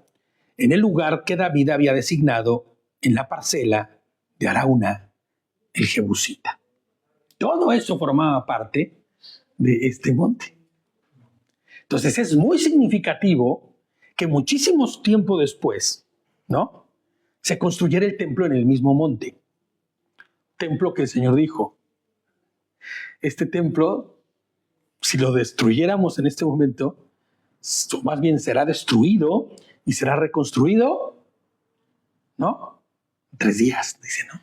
en el lugar que David había designado en la parcela de Arauna, el Jebusita. Todo eso formaba parte de este monte. Entonces es muy significativo que muchísimos tiempo después, ¿no?, se construyera el templo en el mismo monte. Templo que el Señor dijo, este templo, si lo destruyéramos en este momento, más bien será destruido y será reconstruido, ¿no?, en 3 días, dice, ¿no?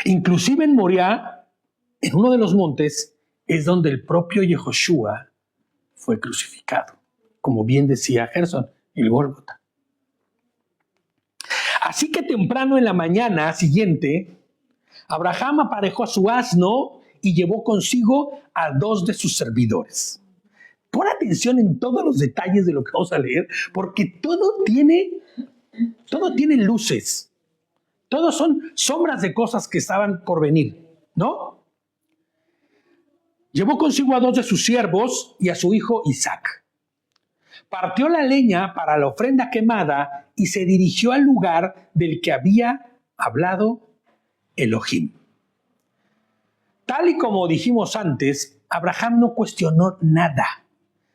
Inclusive en Moriah, en uno de los montes, es donde el propio Yehoshua fue crucificado, como bien decía Gerson, el Gólgota. Así que temprano en la mañana siguiente, Abraham aparejó a su asno y llevó consigo a 2 de sus servidores. Pon atención en todos los detalles de lo que vamos a leer, porque todo tiene luces. Todos son sombras de cosas que estaban por venir, ¿no? Llevó consigo a 2 de sus siervos y a su hijo Isaac. Partió la leña para la ofrenda quemada y se dirigió al lugar del que había hablado Elohim. Tal y como dijimos antes, Abraham no cuestionó nada.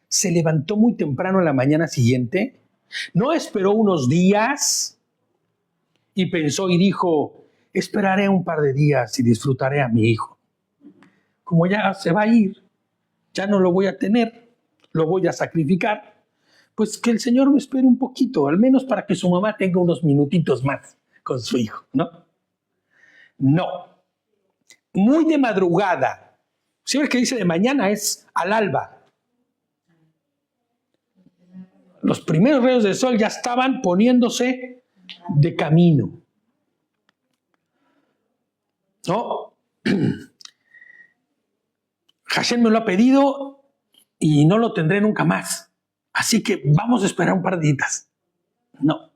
Se levantó muy temprano en la mañana siguiente, no esperó unos días y pensó y dijo, esperaré un par de días y disfrutaré a mi hijo. Como ya se va a ir, ya no lo voy a tener, lo voy a sacrificar, pues que el Señor me espere un poquito, al menos para que su mamá tenga unos minutitos más con su hijo, ¿no? No. Muy de madrugada. Siempre que dice de mañana es al alba. Los primeros rayos del sol ya estaban poniéndose de camino, ¿no? Hashem me lo ha pedido y no lo tendré nunca más. Así que vamos a esperar un par de días. No.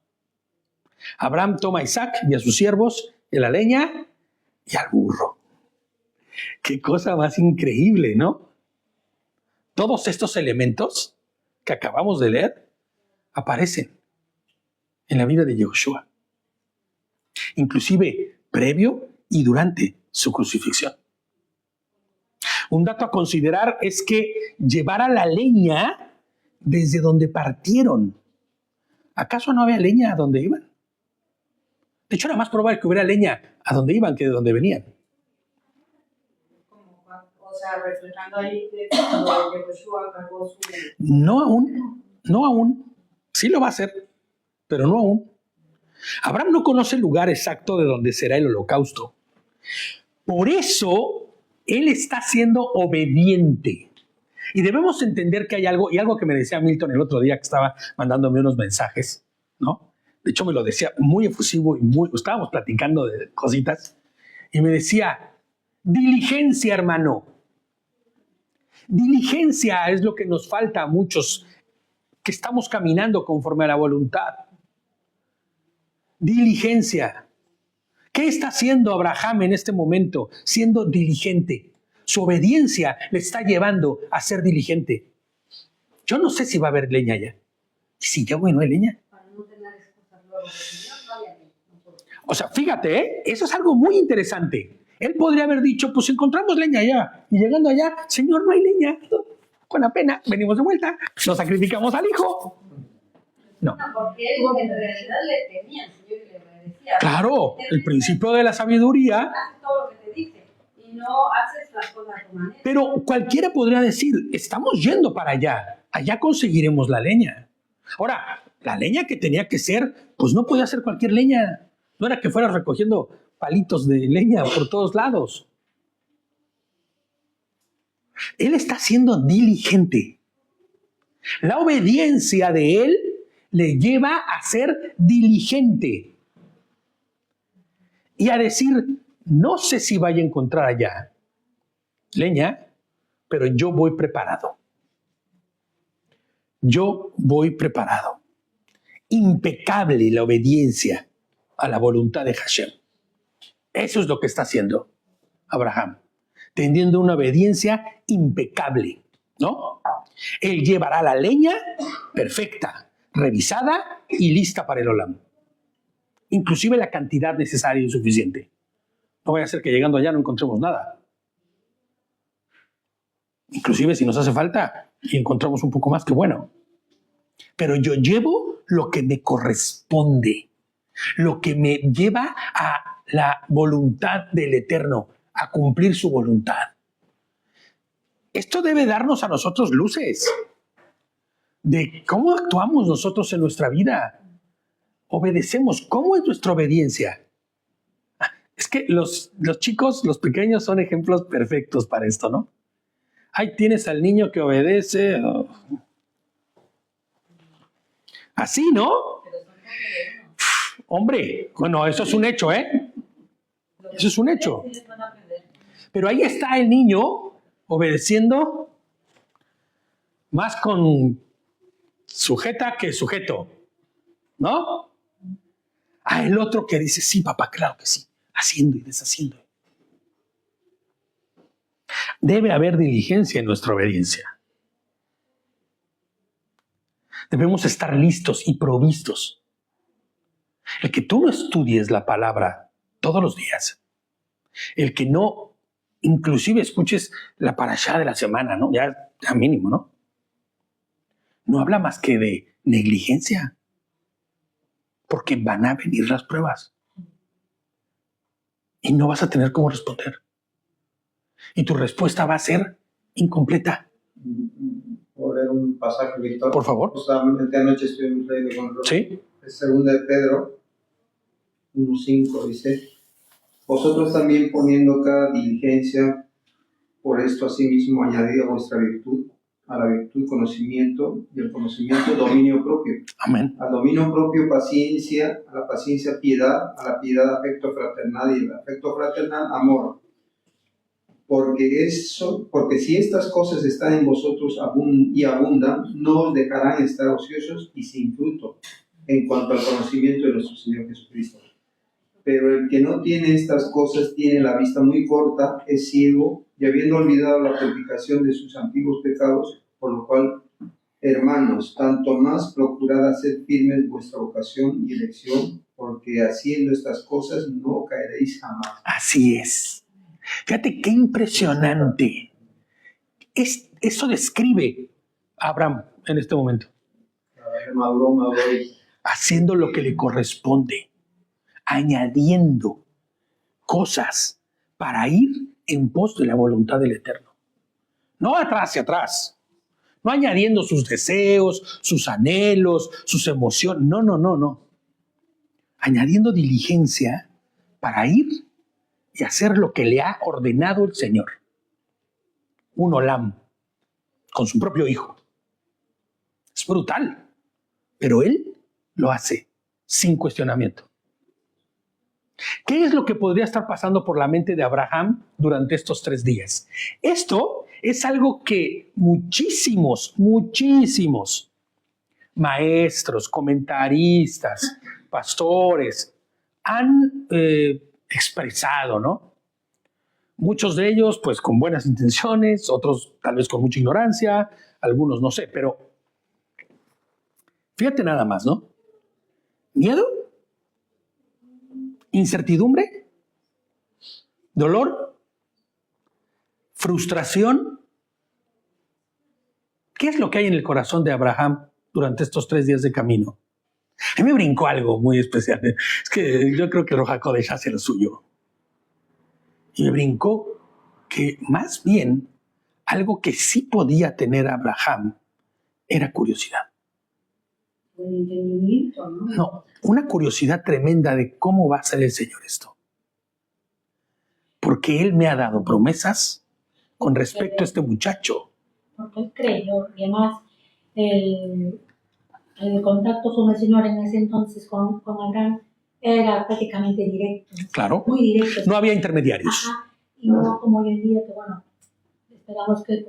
Abraham toma a Isaac y a sus siervos, y la leña y al burro. Qué cosa más increíble, ¿no? Todos estos elementos que acabamos de leer aparecen en la vida de Yehoshua, inclusive previo y durante su crucifixión. Un dato a considerar es que llevara la leña desde donde partieron. ¿Acaso no había leña a donde iban? De hecho, era más probable que hubiera leña a donde iban que de donde venían. O sea, reflejando ahí que cuando Yehoshua cargó su... No aún. Sí lo va a hacer, pero no aún. Abraham no conoce el lugar exacto de donde será el holocausto. Por eso, él está siendo obediente. Y debemos entender que hay algo, y algo que me decía Milton el otro día que estaba mandándome unos mensajes, ¿no? De hecho, me lo decía muy efusivo y estábamos platicando de cositas, y me decía, diligencia, hermano. Diligencia es lo que nos falta a muchos que estamos caminando conforme a la voluntad. Diligencia. ¿Qué está haciendo Abraham en este momento? Siendo diligente. Su obediencia le está llevando a ser diligente. Yo no sé si va a haber leña allá. Y si ya, bueno, hay leña. Para no tener excusas luego, no había leña. O sea, fíjate, eso es algo muy interesante. Él podría haber dicho, pues encontramos leña allá. Y llegando allá, Señor, no hay leña. con la pena, venimos de vuelta, nos sacrificamos al hijo. No. No, porque él en realidad le temía al Señor y le obedecía. Claro, el principio de la sabiduría. Haces todo lo que te dice y no haces las cosas a tu manera. Pero cualquiera podría decir, estamos yendo para allá, allá conseguiremos la leña. Ahora, la leña que tenía que ser, pues no podía ser cualquier leña. No era que fueras recogiendo palitos de leña por todos lados. Él está siendo diligente. La obediencia de él le lleva a ser diligente y a decir, no sé si vaya a encontrar allá leña, pero yo voy preparado. Yo voy preparado. Impecable la obediencia a la voluntad de Hashem. Eso es lo que está haciendo Abraham, teniendo una obediencia impecable, ¿no? Él llevará la leña perfecta, revisada y lista para el olam. Inclusive la cantidad necesaria y suficiente. No vaya a ser que llegando allá no encontremos nada. Inclusive si nos hace falta y encontramos un poco más, que bueno. Pero yo llevo lo que me corresponde, lo que me lleva a la voluntad del Eterno, a cumplir su voluntad. Esto debe darnos a nosotros luces de cómo actuamos nosotros en nuestra vida. Obedecemos. ¿Cómo es nuestra obediencia? Es que los chicos, los pequeños, son ejemplos perfectos para esto, ¿no? Ahí tienes al niño que obedece. Así, ¿no? Hombre, bueno, eso es un hecho, ¿eh? Eso es un hecho. Pero ahí está el niño obedeciendo más con sujeta que sujeto, ¿no? El otro que dice, sí, papá, claro que sí, haciendo y deshaciendo. Debe haber diligencia en nuestra obediencia. Debemos estar listos y provistos. El que tú no estudies la palabra todos los días, el que no inclusive escuches la parashá de la semana, ¿no? Ya mínimo, ¿no? No habla más que de negligencia, porque van a venir las pruebas y no vas a tener cómo responder. Y tu respuesta va a ser incompleta. Por leer un pasaje, Víctor. Por favor. Justamente anoche estuvimos leyendo con Rosa. Sí. Es 2 de Pedro 1:5 dice: vosotros también poniendo cada diligencia, por esto asimismo añadid a vuestra virtud, a la virtud conocimiento, y al conocimiento dominio propio. Amén. Al dominio propio paciencia, a la paciencia piedad, a la piedad afecto fraternal, y al afecto fraternal amor. Porque si estas cosas están en vosotros y abundan, no os dejarán estar ociosos y sin fruto en cuanto al conocimiento de nuestro Señor Jesucristo. Pero el que no tiene estas cosas tiene la vista muy corta, es ciego, y habiendo olvidado la purificación de sus antiguos pecados, por lo cual, hermanos, tanto más procurad hacer firmes vuestra vocación y elección, porque haciendo estas cosas no caeréis jamás. Así es. Fíjate qué impresionante. Eso describe a Abraham en este momento. Maduro. Haciendo lo que le corresponde, añadiendo cosas para ir en pos de la voluntad del Eterno. No atrás y atrás. No añadiendo sus deseos, sus anhelos, sus emociones. No. Añadiendo diligencia para ir y hacer lo que le ha ordenado el Señor. Un olam con su propio hijo. Es brutal, pero él lo hace sin cuestionamiento. ¿Qué es lo que podría estar pasando por la mente de Abraham durante estos 3 días? Esto es algo que muchísimos maestros, comentaristas, pastores han expresado, ¿no? Muchos de ellos, pues, con buenas intenciones, otros tal vez con mucha ignorancia, algunos no sé, pero fíjate nada más, ¿no? Miedo, incertidumbre, dolor, frustración, ¿Qué es lo que hay en el corazón de Abraham durante estos 3 días de camino? A mí me brincó algo muy especial. Es que yo creo que Roja Kodesh hace lo suyo. Y me brincó que más bien algo que sí podía tener Abraham era curiosidad. Un entendimiento, ¿no? No, una curiosidad tremenda de cómo va a hacer el Señor esto. Porque Él me ha dado promesas con respecto a este muchacho. Porque él creyó, y además el contacto con el Señor en ese entonces con Abraham era prácticamente directo. Claro, Muy directo. no había intermediarios. Ajá, y no como hoy en día que bueno, esperamos que el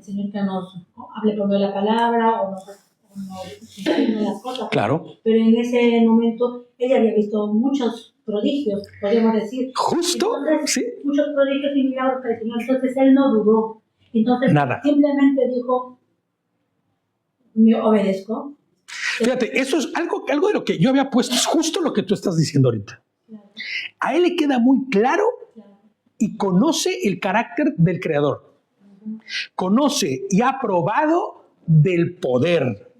Señor que nos hable por medio de la palabra o nos enseñe las cosas. Claro, Pero en ese momento ella había visto muchos prodigios, podríamos decir. justo, Entonces, sí. muchos prodigios y milagros del Señor. Entonces él no dudó. Entonces Nada. simplemente dijo, me obedezco. Fíjate, eso es algo de lo que yo había puesto, es justo lo que tú estás diciendo ahorita. Claro, A él le queda muy claro claro. y conoce el carácter del Creador. Conoce y ha probado del poder,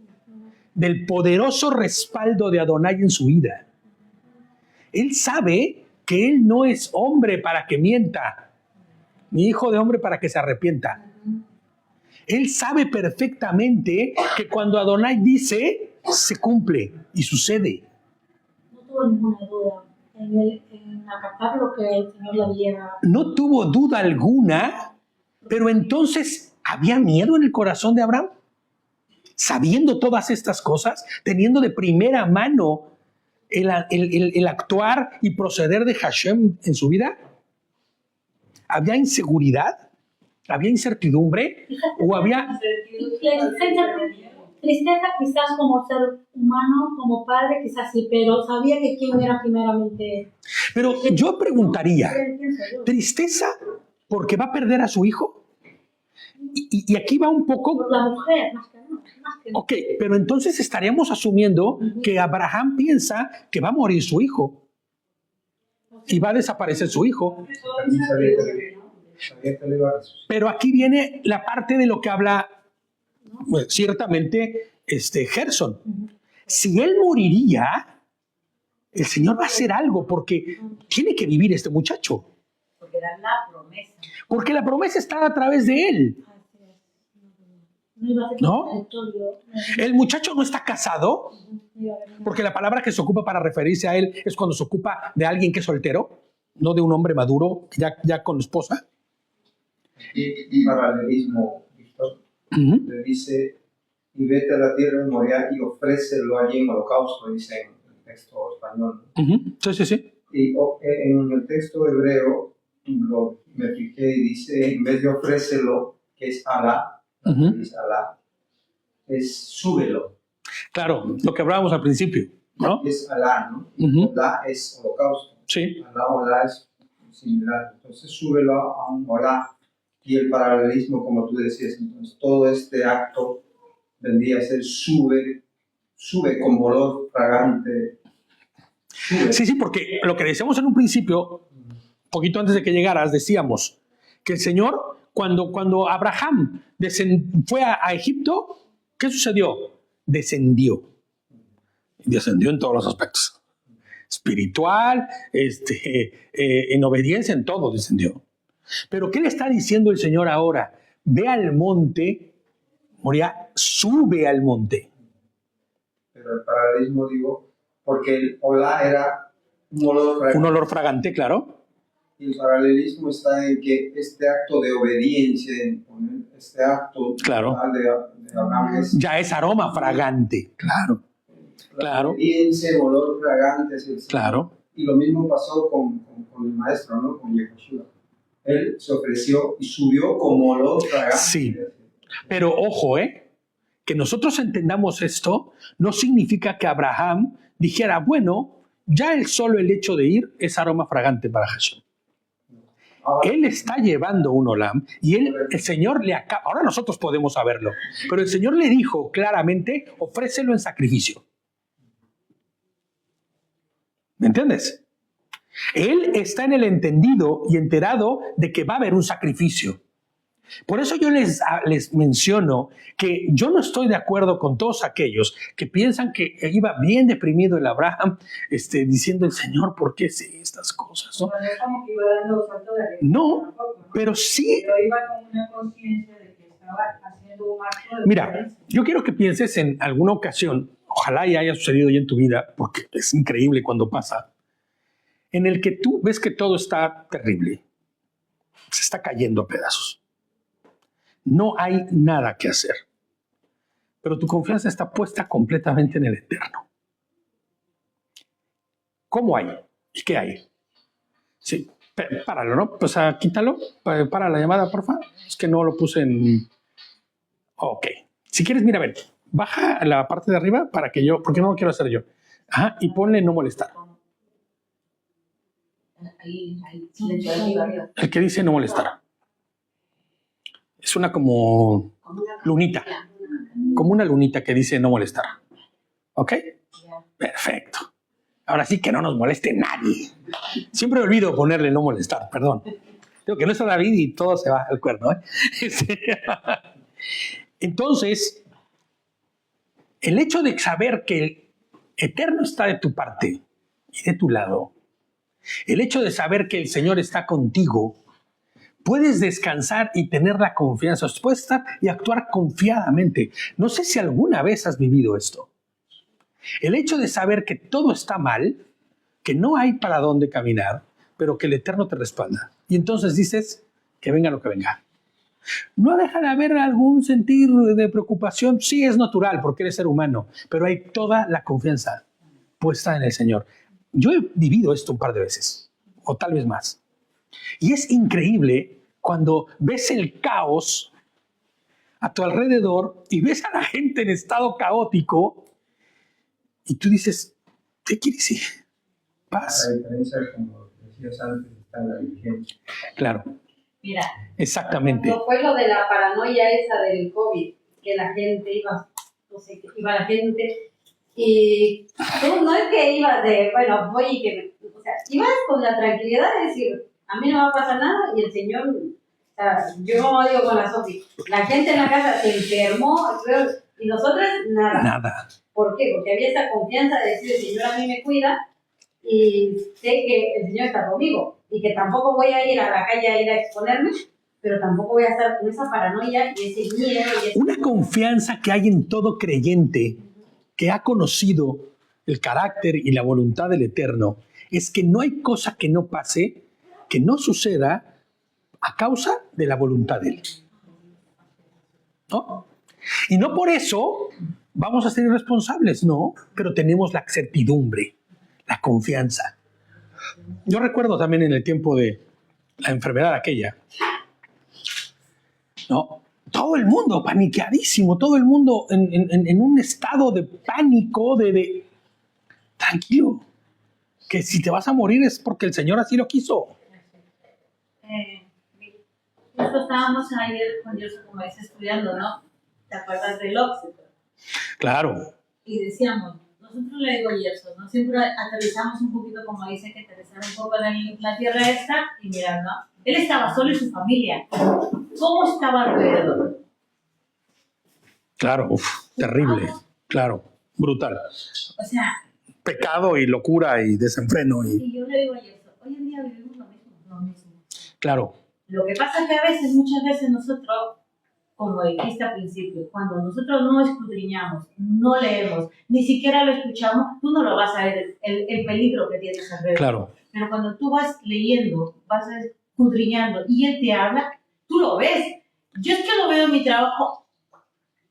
del poderoso respaldo de Adonai en su vida. Él sabe que él no es hombre para que mienta, ni hijo de hombre para que se arrepienta. Él sabe perfectamente que cuando Adonai dice, se cumple y sucede. No tuvo ninguna duda en acatar lo que el Señor le había. No tuvo duda alguna, pero entonces, ¿había miedo en el corazón de Abraham? Sabiendo todas estas cosas, teniendo de primera mano el actuar y proceder de Hashem en su vida. ¿Había inseguridad? ¿Había incertidumbre? ¿O había...? Tristeza quizás como ser humano, como padre, quizás sí, pero sabía que quién era primeramente. Pero yo preguntaría, Pienso yo. ¿tristeza porque va a perder a su hijo? Y aquí va un poco... Por la mujer, más que no. Ok, pero entonces estaríamos asumiendo que Abraham piensa que va a morir su hijo y va a desaparecer su hijo. También sabía que le iba a resucitar. Pero aquí viene la parte de lo que habla pues, ciertamente Gerson. Si él moriría, el Señor va a hacer algo porque tiene que vivir este muchacho. Porque era la promesa. Porque la promesa está a través de él. No iba a ser ¿No? contradictorio. El muchacho no está casado, No iba a haber nada. porque la palabra que se ocupa para referirse a él es cuando se ocupa de alguien que es soltero, no de un hombre maduro ya con esposa. Y un paralelismo, Víctor, Ujú. le dice, y vete a la tierra de Moriah y ofrécelo allí en holocausto, dice en el texto español. Ujú. Sí, sí, sí. Y en el texto hebreo me fijé y dice, en vez de ofrécelo, que es Alá, Ujú. es Alá, es súbelo, Claro, lo que hablábamos al principio, ¿no? es Alá, ¿no? Ujú. Alá es holocausto, Sí. Alá o Alá es similar, entonces súbelo a un Alá. Y el paralelismo, como tú decías, entonces todo este acto vendría a ser sube con olor fragante, sube. Sí, sí, porque lo que decíamos en un principio, poquito antes de que llegaras, decíamos que el Señor, cuando Abraham fue a Egipto, ¿qué sucedió? Descendió. Descendió en todos los aspectos. Espiritual, en obediencia, en todo descendió. Pero ¿qué le está diciendo el Señor ahora? Ve al monte, Moriah, sube al monte. Pero el paralelismo, digo, porque el Olá era un olor fragante. Un olor fragante, claro. Y el paralelismo está en que este acto de obediencia, este acto Claro. de Abraham es Ya es aroma fragante, claro. la claro. obediencia, el olor fragante. Es el Señor. Claro. Y lo mismo pasó con el maestro, ¿no? Con Yehoshua. Él se ofreció y subió como olor fragante. Sí. Pero ojo, que nosotros entendamos esto no significa que Abraham dijera, bueno, ya el hecho de ir es aroma fragante para Hashem. Ahora, Él está llevando un olam y el Señor le acaba, ahora nosotros podemos saberlo, pero el Señor le dijo claramente, ofrécelo en sacrificio. ¿Me entiendes? Él está en el entendido y enterado de que va a haber un sacrificio. Por eso yo les menciono que yo no estoy de acuerdo con todos aquellos que piensan que iba bien deprimido el Abraham, diciendo el Señor, ¿por qué sé estas cosas? ¿No? Bueno, es como que iba dando salto de alegría. No, Tampoco, ¿no? pero sí. Pero iba con una conciencia de que estaba haciendo un acto de Mira, diferencia. yo quiero que pienses en alguna ocasión, ojalá y haya sucedido ya en tu vida, porque es increíble cuando pasa, en el que tú ves que todo está terrible, se está cayendo a pedazos. No hay nada que hacer, pero tu confianza está puesta completamente en el Eterno. ¿Cómo hay? ¿Y qué hay? Sí, páralo, ¿no? Pues quítalo, para la llamada, por favor. Es que no lo puse en... Ok. Si quieres, mira, a ver, baja a la parte de arriba para que yo, porque no lo quiero hacer yo. Ajá, y ponle no molestar. Ahí, arriba. El que dice no molestar. Es una como lunita. Como una lunita que dice no molestar. ¿Ok? Perfecto. Ahora sí que no nos moleste nadie. Siempre me olvido ponerle no molestar, perdón. Digo que no está David y todo se va al cuerno, ¿eh? Entonces, el hecho de saber que el Eterno está de tu parte y de tu lado, el hecho de saber que el Señor está contigo, puedes descansar y tener la confianza, puedes estar y actuar confiadamente. No sé si alguna vez has vivido esto. El hecho de saber que todo está mal, que no hay para dónde caminar, pero que el Eterno te respalda. Y entonces dices, que venga lo que venga. No deja de haber algún sentir de preocupación. Sí, es natural porque eres ser humano, pero hay toda la confianza puesta en el Señor. Yo he vivido esto un par de veces, o tal vez más. Y es increíble cuando ves el caos a tu alrededor y ves a la gente en estado caótico y tú dices, ¿qué quiere decir? Paz. La diferencia, como decías antes, está en la diligencia. Claro, Mira, exactamente. No fue lo de la paranoia esa del COVID, que la gente iba, no sé, que iba la gente y tú no es que ibas de, bueno, voy y que, o sea, ibas con la tranquilidad de decir, a mí no va a pasar nada y el Señor, o sea, yo como digo con la Sofi, la gente en la casa se enfermó y nosotros nada. Nada. ¿Por qué? Porque había esa confianza de decir, el Señor a mí me cuida y sé que el Señor está conmigo y que tampoco voy a ir a la calle a ir a exponerme, pero tampoco voy a estar con esa paranoia y ese miedo. Una confianza que hay en todo creyente que ha conocido el carácter y la voluntad del Eterno es que no hay cosa que no pase, que no suceda a causa de la voluntad de Él. ¿No? Y no por eso vamos a ser irresponsables, no, pero tenemos la certidumbre, la confianza. Yo recuerdo también en el tiempo de la enfermedad aquella, ¿no? Todo el mundo paniqueadísimo, todo el mundo en un estado de pánico, tranquilo, que si te vas a morir es porque el Señor así lo quiso. Nosotros estábamos ayer con Dios, como dice, estudiando, ¿no? ¿Te acuerdas del óxido? Claro, Y decíamos, nosotros le digo Gerson, ¿no? Siempre aterrizamos un poquito, como dice, que aterrizar un poco en la tierra esta y mirar, ¿no? Él estaba solo y su familia. ¿Cómo estaba alrededor? claro, terrible, claro, brutal. O sea, Pecado y locura y desenfreno. y yo le digo a Gerson, hoy en día vivimos lo mismo. Claro, Lo que pasa es que a veces, muchas veces nosotros, como dijiste al principio, cuando nosotros no escudriñamos, no leemos, ni siquiera lo escuchamos, tú no lo vas a ver el peligro que tienes alrededor. claro, Pero cuando tú vas leyendo, vas escudriñando y él te habla, tú lo ves. Yo es que lo veo en mi trabajo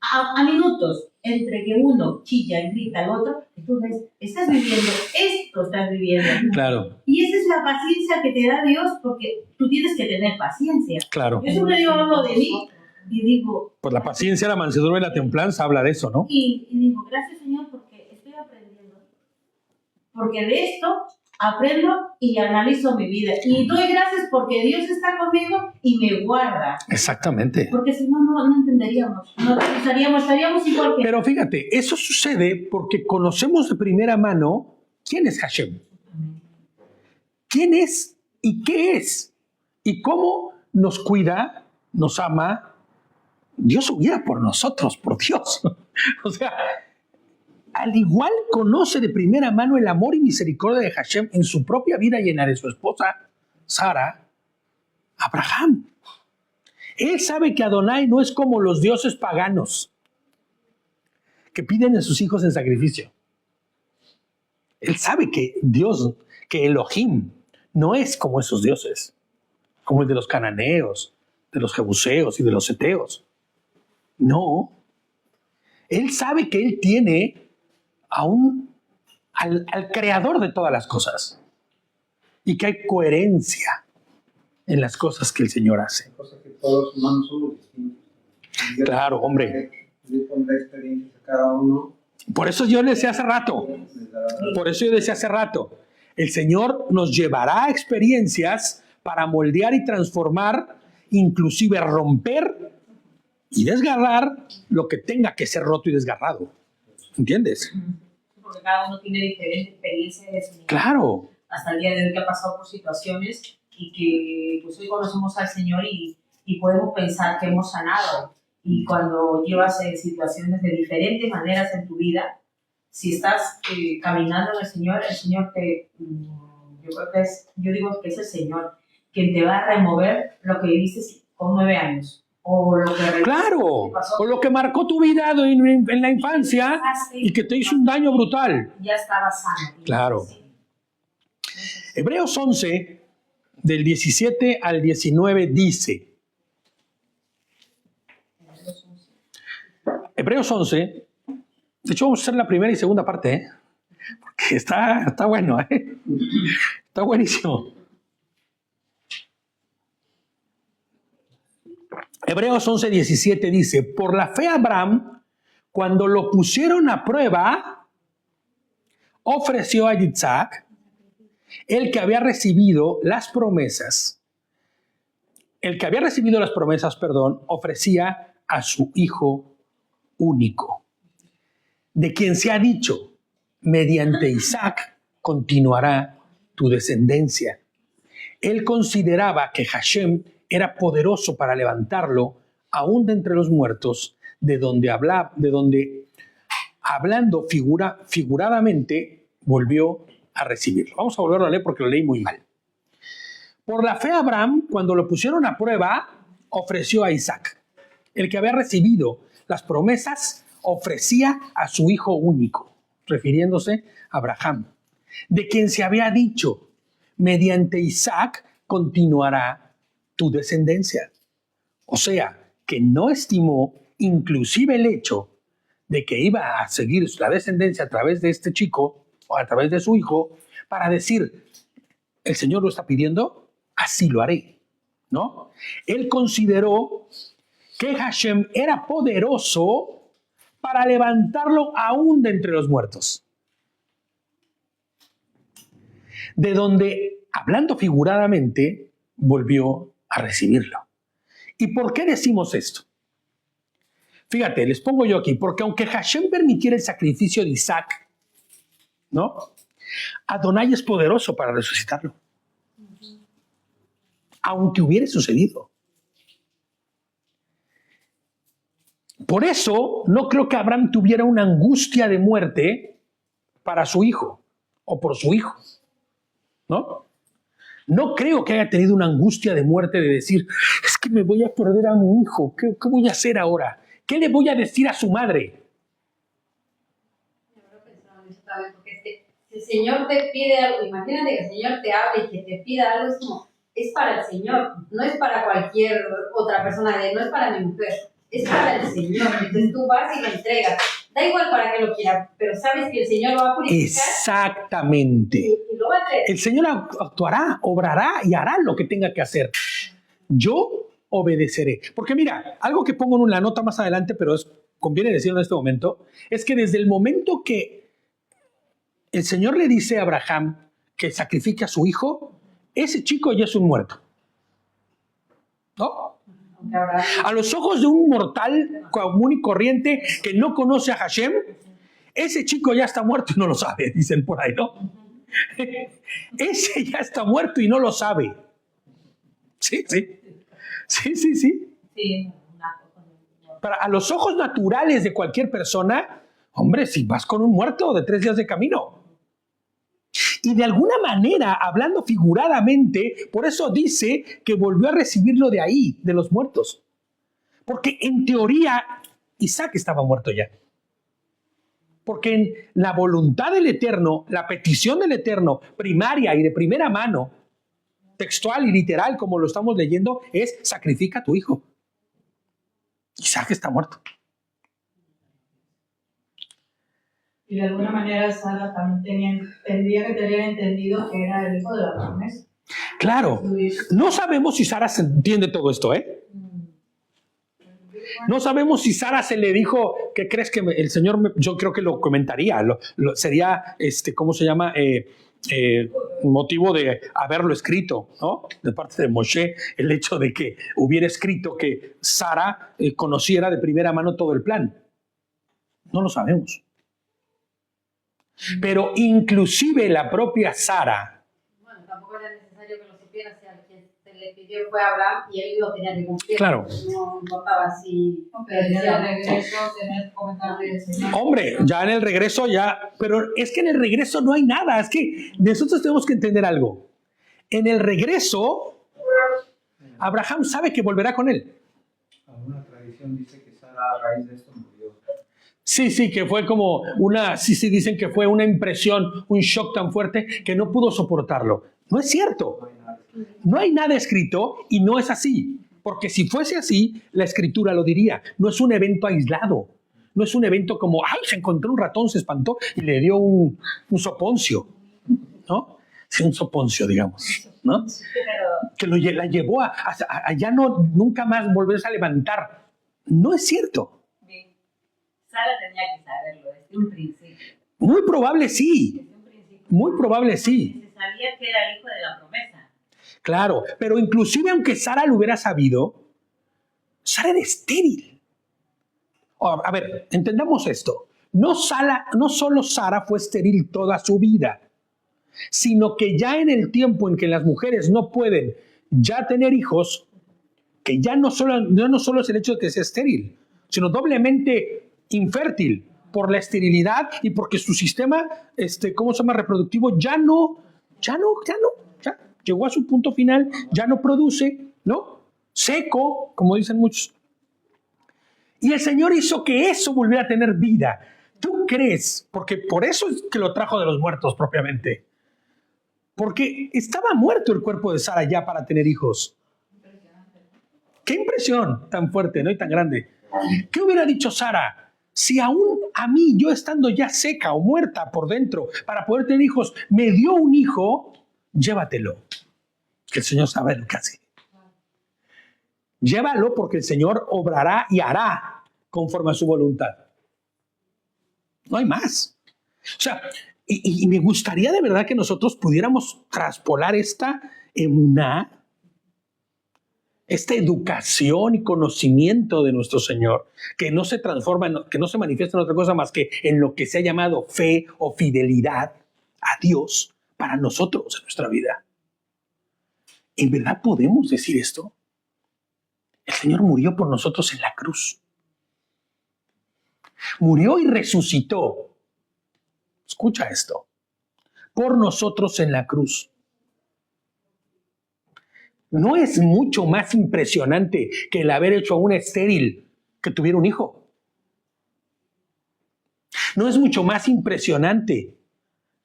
a minutos, entre que uno chilla y grita al otro, y tú ves, estás viviendo, esto estás viviendo. claro, Y esa es la paciencia que te da Dios, porque tú tienes que tener paciencia. claro. Yo siempre digo algo de mí y digo, Pues la paciencia, la mansedumbre y la templanza habla de eso, ¿no? y digo, gracias Señor, porque estoy aprendiendo. Porque de esto aprendo y analizo mi vida. Y doy gracias porque Dios está conmigo y me guarda. Exactamente. Porque si no, no entenderíamos. No estaríamos igual que... Pero fíjate, eso sucede porque conocemos de primera mano quién es Hashem. ¿Quién es y qué es? Y cómo nos cuida, nos ama, dio su vida por nosotros, por Dios. O sea, al igual conoce de primera mano el amor y misericordia de Hashem en su propia vida y en la de su esposa, Sara, Abraham. Él sabe que Adonai no es como los dioses paganos que piden a sus hijos en sacrificio. Él sabe que Dios, que Elohim, no es como esos dioses, como el de los cananeos, de los jebuseos y de los heteos. No. Él sabe que él tiene al creador de todas las cosas y que hay coherencia en las cosas que el Señor hace. Cosa que todos los humanos somos distintos. Claro, hombre. Le pondrá experiencias a cada uno. Por eso yo decía hace rato, el Señor nos llevará a experiencias para moldear y transformar, inclusive romper y desgarrar lo que tenga que ser roto y desgarrado. ¿Entiendes? Porque cada uno tiene diferentes experiencias. Claro. Hasta el día de hoy que ha pasado por situaciones y que pues hoy conocemos al Señor y podemos pensar que hemos sanado. Y cuando llevas situaciones de diferentes maneras en tu vida, si estás caminando en el Señor te, yo digo que es el Señor quien te va a remover lo que viviste con 9 años. O lo que claro, o lo que marcó tu vida en la infancia y que te hizo un daño brutal. Ya estaba sano. Claro. Hebreos 11, del 17 al 19 dice, Hebreos 11, de hecho vamos a hacer la primera y segunda parte, porque está bueno, está buenísimo. Hebreos 11, 17 dice, por la fe Abraham, cuando lo pusieron a prueba, ofreció a Isaac, el que había recibido las promesas, ofrecía a su hijo único, de quien se ha dicho, mediante Isaac continuará tu descendencia. Él consideraba que Hashem era poderoso para levantarlo aún de entre los muertos, de donde hablando figuradamente, volvió a recibirlo. Vamos a volverlo a leer porque lo leí muy mal. Por la fe Abraham, cuando lo pusieron a prueba, ofreció a Isaac. El que había recibido las promesas, ofrecía a su hijo único, refiriéndose a Abraham, de quien se había dicho, mediante Isaac continuará tu descendencia. O sea, que no estimó inclusive el hecho de que iba a seguir la descendencia a través de este chico o a través de su hijo para decir, el Señor lo está pidiendo, así lo haré, ¿no? Él consideró que Hashem era poderoso para levantarlo aún de entre los muertos. De donde, hablando figuradamente, volvió a recibirlo. ¿Y por qué decimos esto? Fíjate, les pongo yo aquí, porque aunque Hashem permitiera el sacrificio de Isaac, ¿no? Adonai es poderoso para resucitarlo. Aunque hubiera sucedido. Por eso, no creo que Abraham tuviera una angustia de muerte para su hijo, o por su hijo, ¿no? No creo que haya tenido una angustia de muerte de decir, es que me voy a perder a mi hijo, ¿qué voy a hacer ahora? ¿Qué le voy a decir a su madre? Yo creo que pensaba en eso también, porque si el Señor te pide algo, imagínate que el Señor te hable y que te pida algo, es como, es para el Señor, no es para cualquier otra persona, no es para mi mujer, es para el Señor. Entonces tú vas y lo entregas. Da igual para qué lo quiera, pero sabes que el Señor lo va a purificar. Exactamente. Y lo va a hacer. El Señor actuará, obrará y hará lo que tenga que hacer. Yo obedeceré. Porque mira, algo que pongo en una nota más adelante, pero conviene decirlo en este momento, es que desde el momento que el Señor le dice a Abraham que sacrifique a su hijo, ese chico ya es un muerto. ¿No? A los ojos de un mortal común y corriente que no conoce a Hashem, ese chico ya está muerto y no lo sabe, dicen por ahí, ¿no? Ese ya está muerto y no lo sabe. Sí. Sí, una cosa. Para, a los ojos naturales de cualquier persona, hombre, si vas con un muerto de 3 días de camino. Y de alguna manera, hablando figuradamente, por eso dice que volvió a recibirlo de ahí, de los muertos. Porque en teoría, Isaac estaba muerto ya. Porque en la voluntad del Eterno, la petición del Eterno, primaria y de primera mano, textual y literal, como lo estamos leyendo, es sacrifica a tu hijo. Isaac está muerto. Y de alguna manera Sara también tendría que tener entendido que era el hijo de la promesa. Claro, no sabemos si Sara se entiende todo esto, ¿eh? No sabemos si Sara se le dijo, ¿qué crees que el Señor? Yo creo que lo comentaría, sería, ¿cómo se llama? Motivo de haberlo escrito, ¿no? De parte de Moshe, el hecho de que hubiera escrito que Sara conociera de primera mano todo el plan. No lo sabemos. Pero inclusive la propia Sara, Bueno, tampoco era necesario que lo supiera, o sea, quien se le pidió fue Abraham y él lo tenía que cumplir. Claro. No importaba si... Pero ya de regreso tener comentarios del Señor. hombre, ya en el regreso ya, pero es que en el regreso no hay nada, es que nosotros tenemos que entender algo. En el regreso, Abraham sabe que volverá con él. Alguna tradición dice que Sara a raíz de esto murió. Sí, que fue como sí, dicen que fue una impresión, un shock tan fuerte que no pudo soportarlo. No es cierto. No hay nada escrito y no es así. Porque si fuese así, la escritura lo diría. No es un evento aislado. No es un evento como, ay, se encontró un ratón, se espantó y le dio un soponcio, ¿no? Sí, un soponcio, digamos, ¿no? Que la llevó a ya no, nunca más volverse a levantar. No es cierto. Sara tenía que saberlo desde un principio. Muy probable sí. Desde un principio. Muy probable sí. Se sabía que era el hijo de la promesa. Claro, pero inclusive aunque Sara lo hubiera sabido, Sara era estéril. A ver, entendamos esto. No solo Sara fue estéril toda su vida, sino que ya en el tiempo en que las mujeres no pueden ya tener hijos, que ya no solo es el hecho de que sea estéril, sino doblemente infértil por la esterilidad y porque su sistema, reproductivo ya llegó a su punto final, ya no produce, ¿no? Seco, como dicen muchos. Y el Señor hizo que eso volviera a tener vida. ¿Tú crees? Porque por eso es que lo trajo de los muertos propiamente. Porque estaba muerto el cuerpo de Sara ya para tener hijos. Qué impresión tan fuerte, ¿no? Y tan grande. ¿Qué hubiera dicho Sara? Si aún a mí, yo estando ya seca o muerta por dentro para poder tener hijos, me dio un hijo, llévatelo. Que el Señor sabe lo que hace. Llévalo porque el Señor obrará y hará conforme a su voluntad. No hay más. O sea, y me gustaría de verdad que nosotros pudiéramos traspolar esta emuná, esta educación y conocimiento de nuestro Señor, que no se transforma, que no se manifiesta en otra cosa más que en lo que se ha llamado fe o fidelidad a Dios para nosotros en nuestra vida. ¿En verdad podemos decir esto? El Señor murió por nosotros en la cruz. Murió y resucitó. Escucha esto. Por nosotros en la cruz. ¿No es mucho más impresionante que el haber hecho a una estéril que tuviera un hijo? ¿No es mucho más impresionante,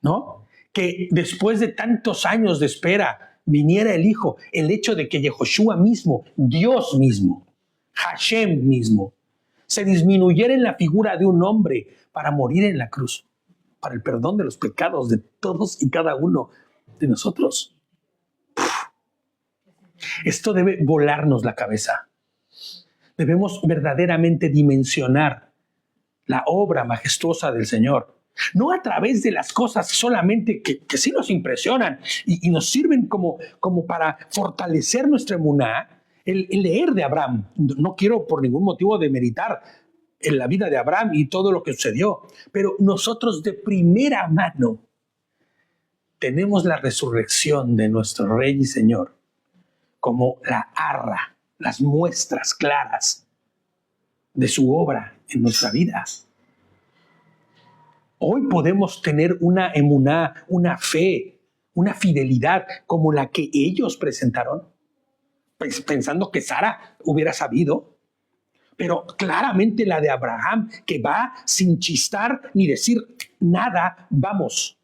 ¿no? Que después de tantos años de espera viniera el hijo, el hecho de que Yehoshua mismo, Dios mismo, Hashem mismo, se disminuyera en la figura de un hombre para morir en la cruz, para el perdón de los pecados de todos y cada uno de nosotros? Esto debe volarnos la cabeza. Debemos verdaderamente dimensionar la obra majestuosa del Señor. No a través de las cosas solamente que sí nos impresionan y nos sirven como para fortalecer nuestra emuná. El leer de Abraham, no quiero por ningún motivo demeritar en la vida de Abraham y todo lo que sucedió, pero nosotros de primera mano tenemos la resurrección de nuestro Rey y Señor como la arra las muestras claras de su obra en nuestra vida. Hoy podemos tener una emuná, una fe, una fidelidad como la que ellos presentaron, pensando que Sara hubiera sabido, pero claramente la de Abraham, que va sin chistar ni decir nada, vamos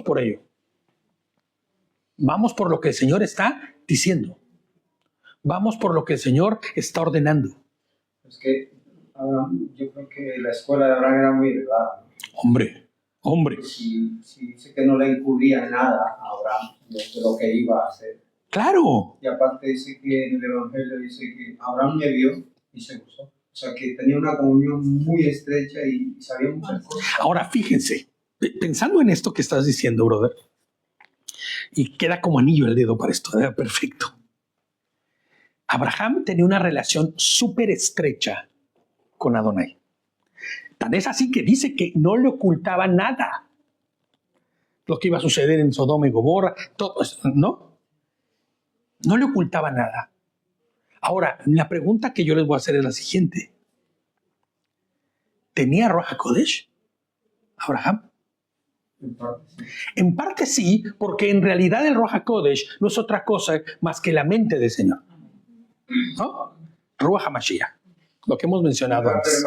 por ello. Vamos por lo que el Señor está diciendo. Vamos por lo que el Señor está ordenando. Es que yo creo que la escuela de Abraham era muy elevada. Hombre. Sí, dice que no le encubría nada a Abraham de lo que iba a hacer. Claro. Y aparte dice que en el Evangelio dice que Abraham le vio y se gozó. O sea, que tenía una comunión muy estrecha y sabía muchas cosas. Ahora, fíjense, pensando en esto que estás diciendo, brother, y queda como anillo al dedo para esto, perfecto. Abraham tenía una relación súper estrecha con Adonai. Tan es así que dice que no le ocultaba nada. Lo que iba a suceder en Sodoma y Gomorra, todo, ¿no? No le ocultaba nada. Ahora, la pregunta que yo les voy a hacer es la siguiente. ¿Tenía Ruach HaKodesh Abraham? En parte sí, porque en realidad el Ruach HaKodesh no es otra cosa más que la mente del Señor, ¿no? Ruach HaMashiach, lo que hemos mencionado antes.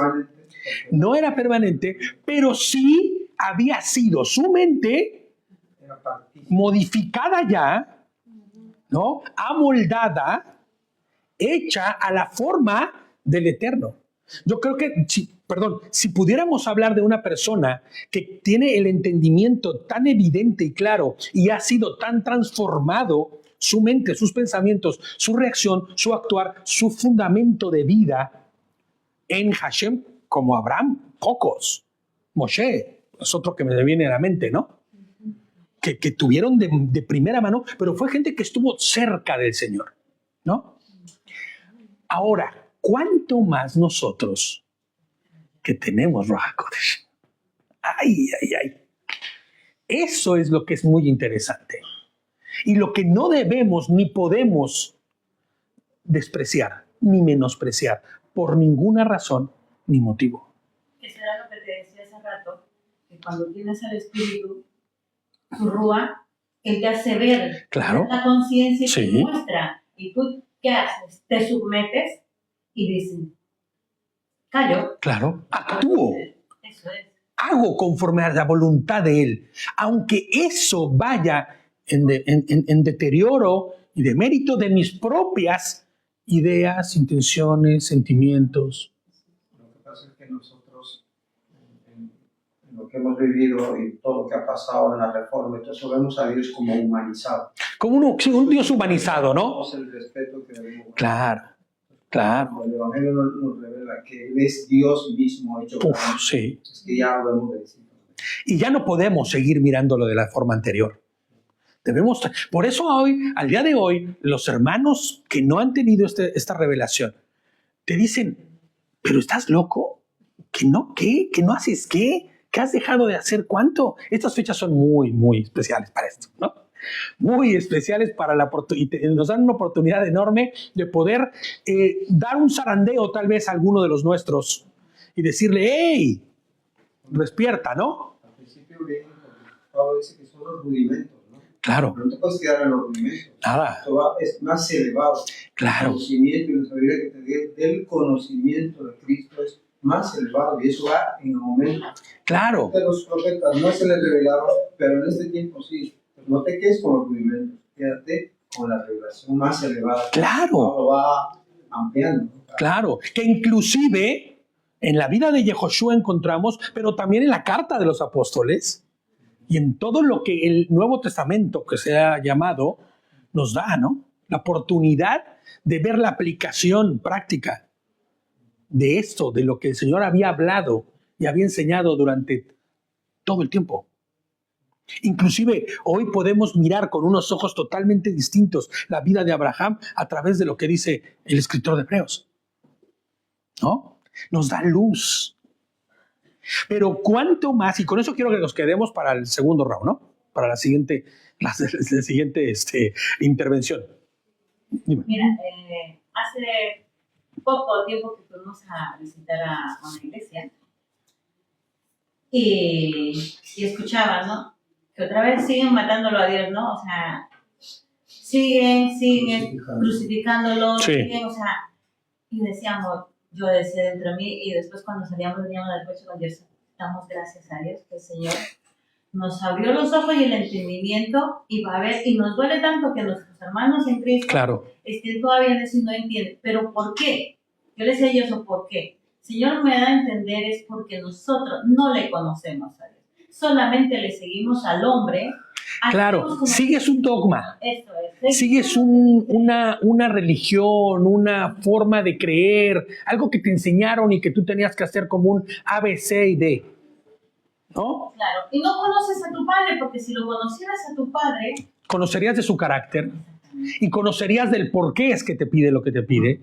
No era permanente, pero sí había sido su mente modificada ya, ¿no? Amoldada, hecha a la forma del Eterno. Yo creo que, si pudiéramos hablar de una persona que tiene el entendimiento tan evidente y claro y ha sido tan transformado su mente, sus pensamientos, su reacción, su actuar, su fundamento de vida en Hashem, como Abraham, pocos. Moshe es otro que me viene a la mente, ¿no? Que tuvieron de primera mano, pero fue gente que estuvo cerca del Señor, ¿no? Ahora, ¿cuánto más nosotros que tenemos Ruach HaKodesh? ¡Ay! Eso es lo que es muy interesante. Y lo que no debemos ni podemos despreciar, ni menospreciar, por ninguna razón ni motivo. Eso era lo que te decía hace rato, que cuando tienes al Espíritu, tu Rúa, Él te hace ver. Claro. La conciencia Sí. te muestra. ¿Y tú qué haces? Te submetes y dices, callo. Claro, actúo. Eso es. Hago conforme a la voluntad de Él. Aunque eso vaya en deterioro y demérito de mis propias ideas, intenciones, sentimientos. Lo que pasa es que nosotros, en lo que hemos vivido y todo lo que ha pasado en la reforma, entonces vemos a Dios como humanizado. Como un Dios humanizado, ¿no? Tenemos el respeto que debemos. Claro. El Evangelio nos revela que Él es Dios mismo hecho carne. Sí. Es que ya lo hemos decir. Y ya no podemos seguir mirándolo de la forma anterior. Por eso hoy, al día de hoy, los hermanos que no han tenido esta revelación, te dicen, ¿pero estás loco? ¿Que no qué? ¿Que no haces qué? ¿Que has dejado de hacer cuánto? Estas fechas son muy, muy especiales para esto, ¿no? Muy especiales y nos dan una oportunidad enorme de poder dar un zarandeo tal vez a alguno de los nuestros y decirle, ¡hey! Despierta, ¿no? Al principio bien, Pablo dice que son los rudimentos, ¿no? Claro. Pero no te puedes quedar en los rudimentos. Nada. Esto es más elevado. Claro. El conocimiento y la sabiduría que te dé del conocimiento de Cristo es más elevado y eso va en aumento. Claro. A los profetas no se les revelaron, pero en este tiempo sí. No te quedes con los rudimentos, quédate con la revelación más elevada. Claro. Lo va ampliando, ¿no? Claro, que inclusive en la vida de Yehoshua encontramos, pero también en la carta de los apóstoles y en todo lo que el Nuevo Testamento, que se ha llamado, nos da, ¿no? La oportunidad de ver la aplicación práctica de esto, de lo que el Señor había hablado y había enseñado durante todo el tiempo. Inclusive hoy podemos mirar con unos ojos totalmente distintos la vida de Abraham a través de lo que dice el escritor de Hebreos, ¿no? Nos da luz. Pero cuánto más, y con eso quiero que nos quedemos para el segundo round, ¿no? Para la siguiente intervención. Dime. Mira, hace poco tiempo que fuimos a visitar a una iglesia y escuchaba, ¿no? Que otra vez siguen matándolo a Dios, ¿no? O sea, siguen crucificándolo, Sí. siguen, o sea, y decíamos, yo decía dentro de mí, y después cuando salíamos veníamos del coche con Dios, damos gracias a Dios que el Señor nos abrió los ojos y el entendimiento y va a ver, y nos duele tanto que nuestros hermanos en Cristo Claro. estén todavía en eso y no entienden. ¿Pero por qué? Yo le decía a Dios, ¿por qué? El Señor me da a entender es porque nosotros no le conocemos a Dios. Solamente le seguimos al hombre. Claro, Hacemos como- sigues un dogma. Esto es. Sigues una religión, una forma de creer, algo que te enseñaron y que tú tenías que hacer como un A, B, C y D. ¿No? Claro. Y no conoces a tu padre, porque si lo conocieras a tu padre, Conocerías de su carácter y conocerías del por qué es que te pide lo que te pide.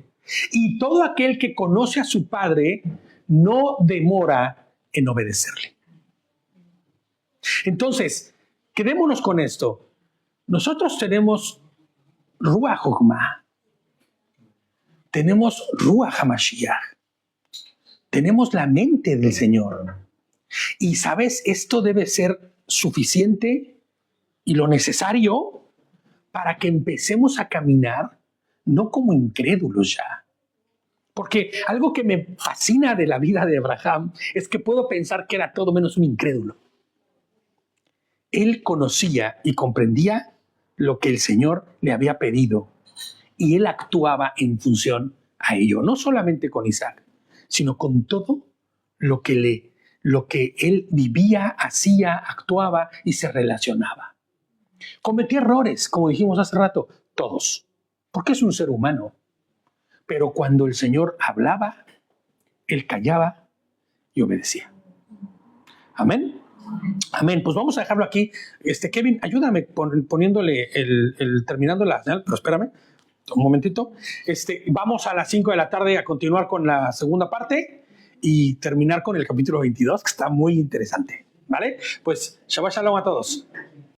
Y todo aquel que conoce a su padre no demora en obedecerle. Entonces, quedémonos con esto. Nosotros tenemos Ruach Jochma, tenemos Ruach HaMashiach, tenemos la mente del Señor. Y sabes, esto debe ser suficiente y lo necesario para que empecemos a caminar no como incrédulos ya. Porque algo que me fascina de la vida de Abraham es que puedo pensar que era todo menos un incrédulo. Él conocía y comprendía lo que el Señor le había pedido y él actuaba en función a ello, no solamente con Isaac, sino con todo lo que él vivía, hacía, actuaba y se relacionaba. Cometía errores, como dijimos hace rato, todos, porque es un ser humano. Pero cuando el Señor hablaba, él callaba y obedecía. Amén. Amén. Pues vamos a dejarlo aquí. Kevin, ayúdame poniéndole terminando la señal, pero espérame un momentito. Vamos a las 5 de la tarde a continuar con la segunda parte y terminar con el capítulo 22, que está muy interesante. ¿Vale? Pues Shabbat Shalom a todos.